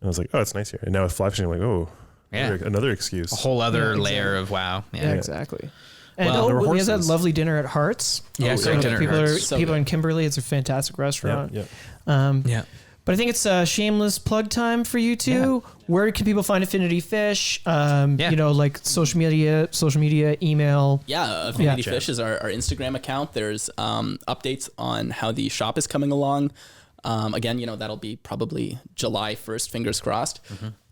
I was like, oh, it's nice here. And now with fly fishing, I'm like, oh, Yeah. another excuse. A whole other Yeah, layer of wow. Yeah, exactly. And Well, there were we had that horses. lovely dinner at Hearts. Yeah, So great dinner at people Hearts. are So people good. in Kimberley. It's a fantastic restaurant. Yeah. Yeah. But I think it's shameless plug time for you two. Where can people find Affinity Fish? You know, like social media, email. Yeah, Affinity Yeah. Fish is our Instagram account. There's updates on how the shop is coming along. Again, that'll be probably July 1st, fingers crossed.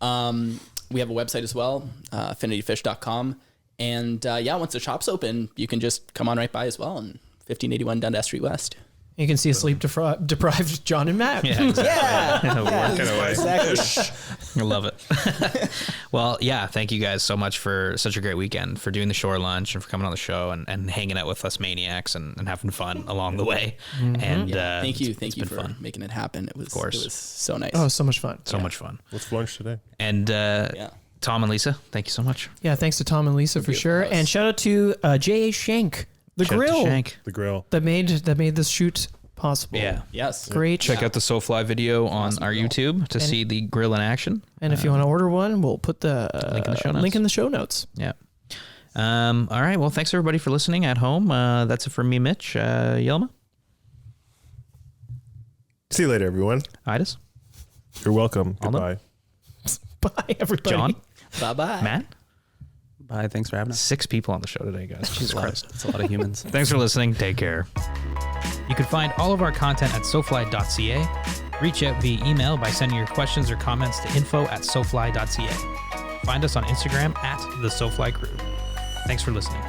We have a website as well, affinityfish.com. And once the shop's open, you can just come on right by as well, and 1581 Dundas Street West. You can see a sleep deprived John and Matt. Yeah, exactly. Working away. I love it. Well, yeah, thank you guys so much for such a great weekend, for doing the shore lunch and for coming on the show and hanging out with us maniacs and having fun along the way. And Thank you it's for been fun. making it happen. It was so nice. Oh, so much fun. So much fun. What's for lunch today? And Yeah. Tom and Lisa, thank you so much. Yeah, thanks to Tom and Lisa for sure. And shout out to J.A. SCHENK, the Shout out to grill Shank. The grill. that made this shoot possible. Yeah. Yes. Great. Check out the SoFly video on Awesome our grill. YouTube to see the grill in action. And if you want to order one, we'll put the link in the show notes. link in the show notes. Yeah. All right. Well, thanks everybody for listening at home. That's it from me, Mitch. Yelma, See you later, everyone. Idis, You're welcome. Aldo? Goodbye. Bye, everybody. John, Bye-bye. Matt. Bye. Thanks for having us. 6 people on the show today, guys. Jesus Christ. It's a lot of humans. Thanks for listening. Take care. You can find all of our content at sofly.ca. Reach out via email by sending your questions or comments to info@sofly.ca. Find us on Instagram @the SoFly Crew. Thanks for listening.